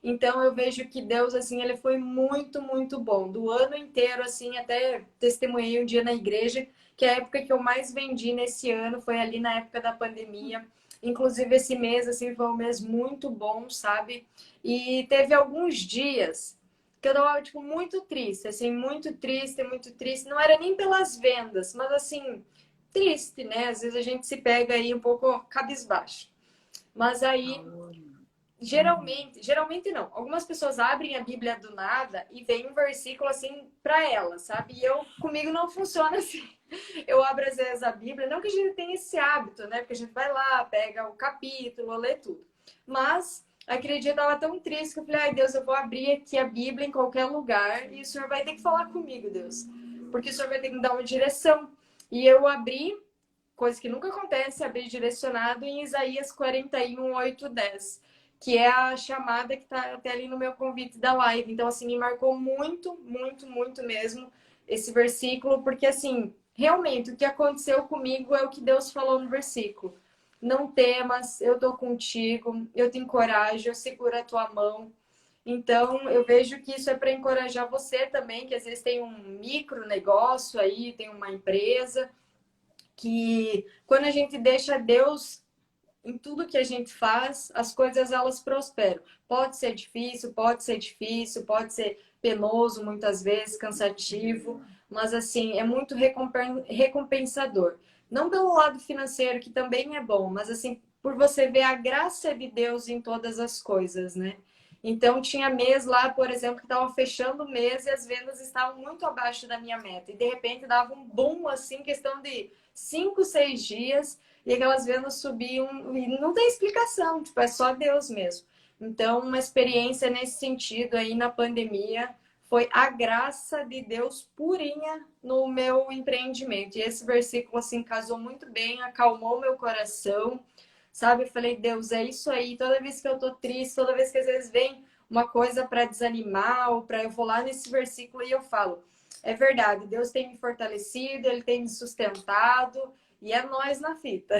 Então eu vejo que Deus assim, ele foi muito, muito bom. Do ano inteiro assim, até testemunhei um dia na igreja que a época que eu mais vendi nesse ano foi ali na época da pandemia. Inclusive esse mês assim foi um mês muito bom, sabe? E teve alguns dias que eu tava tipo muito triste, assim, muito triste, muito triste. Não era nem pelas vendas, mas assim, triste, né? Às vezes a gente se pega aí um pouco cabisbaixo. Mas aí Paola. geralmente não. Algumas pessoas abrem a Bíblia do nada e vem um versículo assim para elas, sabe? E comigo não funciona assim. Eu abro às vezes a Bíblia, não que a gente tenha esse hábito, né? Porque a gente vai lá, pega o capítulo, lê tudo. Mas aquele dia eu tava tão triste que eu falei, ai Deus, eu vou abrir aqui a Bíblia em qualquer lugar e o Senhor vai ter que falar comigo, Deus. Porque o Senhor vai ter que me dar uma direção. E eu abri, coisa que nunca acontece, abrir direcionado em Isaías 41, 8, 10, que é a chamada que está até ali no meu convite da live. Então, assim, me marcou muito, muito, muito mesmo esse versículo, porque, assim, realmente o que aconteceu comigo é o que Deus falou no versículo. Não temas, eu tô contigo, eu te encorajo, eu seguro a tua mão. Então, eu vejo que isso é para encorajar você também, que às vezes tem um micro negócio aí, tem uma empresa, que quando a gente deixa Deus em tudo que a gente faz, as coisas elas prosperam. Pode ser difícil, pode ser penoso muitas vezes, cansativo, mas assim, é muito recompensador. Não pelo lado financeiro, que também é bom, mas assim, por você ver a graça de Deus em todas as coisas, né? Então, tinha mês lá, por exemplo, que estava fechando o mês e as vendas estavam muito abaixo da minha meta. E de repente dava um boom, assim, questão de 5, 6 dias, e aquelas vendas subiam e não tem explicação, tipo, é só Deus mesmo. Então, uma experiência nesse sentido aí na pandemia foi a graça de Deus purinha no meu empreendimento. E esse versículo, assim, casou muito bem, acalmou meu coração, sabe? Eu falei, Deus, é isso aí. Toda vez que eu tô triste, toda vez que às vezes vem uma coisa para desanimar, ou para eu vou lá nesse versículo e eu falo, é verdade, Deus tem me fortalecido, Ele tem me sustentado, e é nós na fita.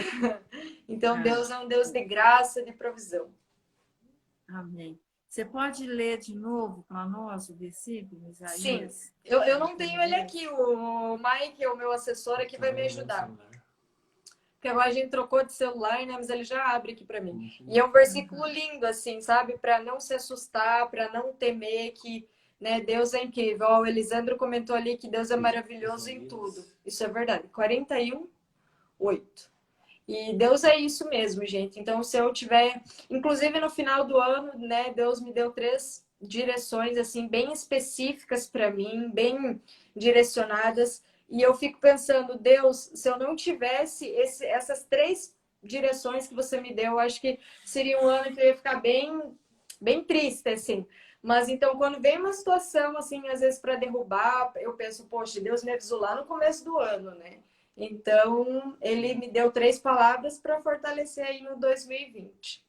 Então, Ah, Deus é um Deus de graça, de provisão. amém. Você pode ler de novo para nós o versículo, Sim, Isaías eu não tenho ele 41:10? aqui, o Mike, o meu assessor aqui, vai me ajudar. Porque agora a gente trocou de celular, né? Mas ele já abre aqui para mim. E é um versículo lindo, assim, sabe? Para não se assustar, para não temer que, né, Deus é incrível. Ó, o Elisandro comentou ali que Deus é maravilhoso em tudo. Isso é verdade. 41:8. E Deus é isso mesmo, gente. Então, se eu tiver, inclusive no final do ano, né, Deus me deu 3 direções assim bem específicas para mim, bem direcionadas, e eu fico pensando, Deus, se eu não tivesse essas 3 direções que você me deu, eu acho que seria um ano que eu ia ficar bem triste assim. Mas então, quando vem uma situação assim, às vezes para derrubar, eu penso, poxa, Deus me avisou lá no começo do ano, né? Então, ele me deu 3 palavras para fortalecer aí no 2020.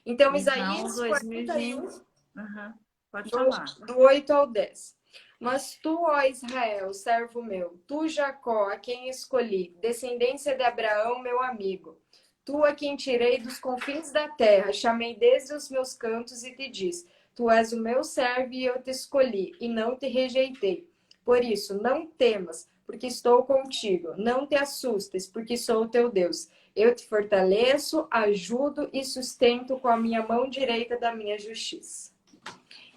Então, Então, Isaías 41, 2020. Aham, pode do, falar. do 8 ao 10. Mas tu, ó Israel, servo meu, tu, Jacó, a quem escolhi, descendência de Abraão, meu amigo, tu a quem tirei dos confins da terra, chamei desde os meus cantos e te disse: Tu és o meu servo e eu te escolhi, e não te rejeitei. Por isso, não temas, porque estou contigo. Não te assustes, porque sou o teu Deus. Eu te fortaleço, ajudo e sustento com a minha mão direita da minha justiça.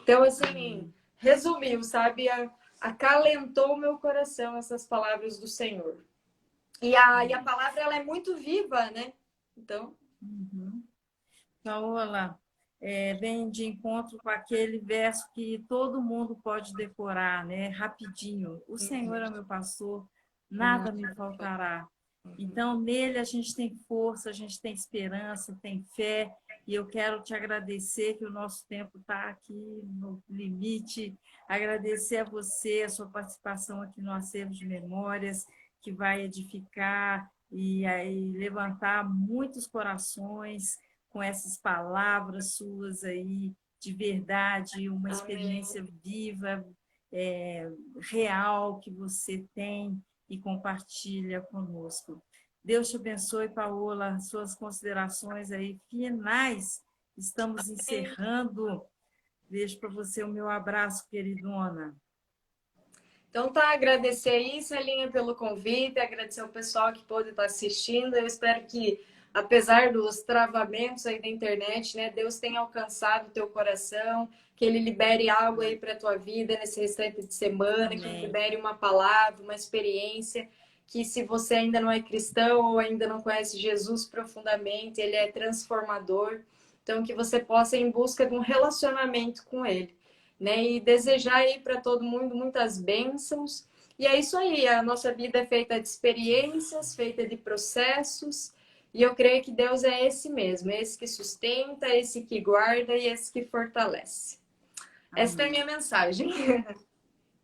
Então, assim, Amém. resumiu, sabe? Acalentou o meu coração essas palavras do Senhor. E a palavra, ela é muito viva, né? Então, Uhum. Paola, vem de encontro com aquele verso que todo mundo pode decorar, né? Rapidinho. O Senhor é meu pastor, nada me faltará. Então, nele a gente tem força, a gente tem esperança, tem fé, e eu quero te agradecer que o nosso tempo está aqui no limite. Agradecer a você, a sua participação aqui no Acervo de Memórias, que vai edificar e aí levantar muitos corações com essas palavras suas aí de verdade, uma amém. experiência viva, real que você tem e compartilha conosco. Deus te abençoe, Paola, suas considerações aí finais. Estamos encerrando. Deixo para você o meu abraço, queridona. Então tá, agradecer aí, Celinha, pelo convite, agradecer ao pessoal que pôde estar assistindo. Eu espero que, apesar dos travamentos aí da internet, né, Deus tenha alcançado o teu coração, que Ele libere algo aí para a tua vida nesse restante de semana, que Ele Amém. libere uma palavra, uma experiência, que se você ainda não é cristão ou ainda não conhece Jesus profundamente, Ele é transformador. Então, que você possa ir em busca de um relacionamento com Ele, né? E desejar aí para todo mundo muitas bênçãos. E é isso aí, a nossa vida é feita de experiências, feita de processos, e eu creio que Deus é esse mesmo, é esse que sustenta, esse que guarda e esse que fortalece. Essa é a Amém. minha mensagem.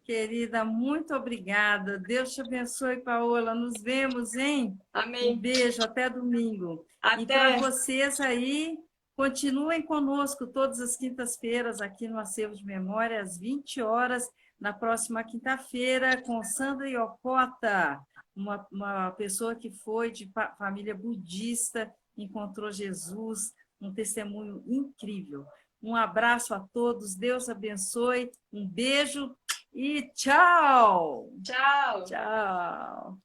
Querida, muito obrigada. Deus te abençoe, Paola. Nos vemos, hein? Um Amém. beijo, até domingo. E para Até. vocês aí, continuem conosco todas as quintas-feiras aqui no Acervo de Memória, às 20 horas, na próxima quinta-feira, com Sandra Yokota, uma pessoa que foi de família budista, encontrou Jesus, um testemunho incrível. Um abraço a todos, Deus abençoe, um beijo e tchau! Tchau! Tchau!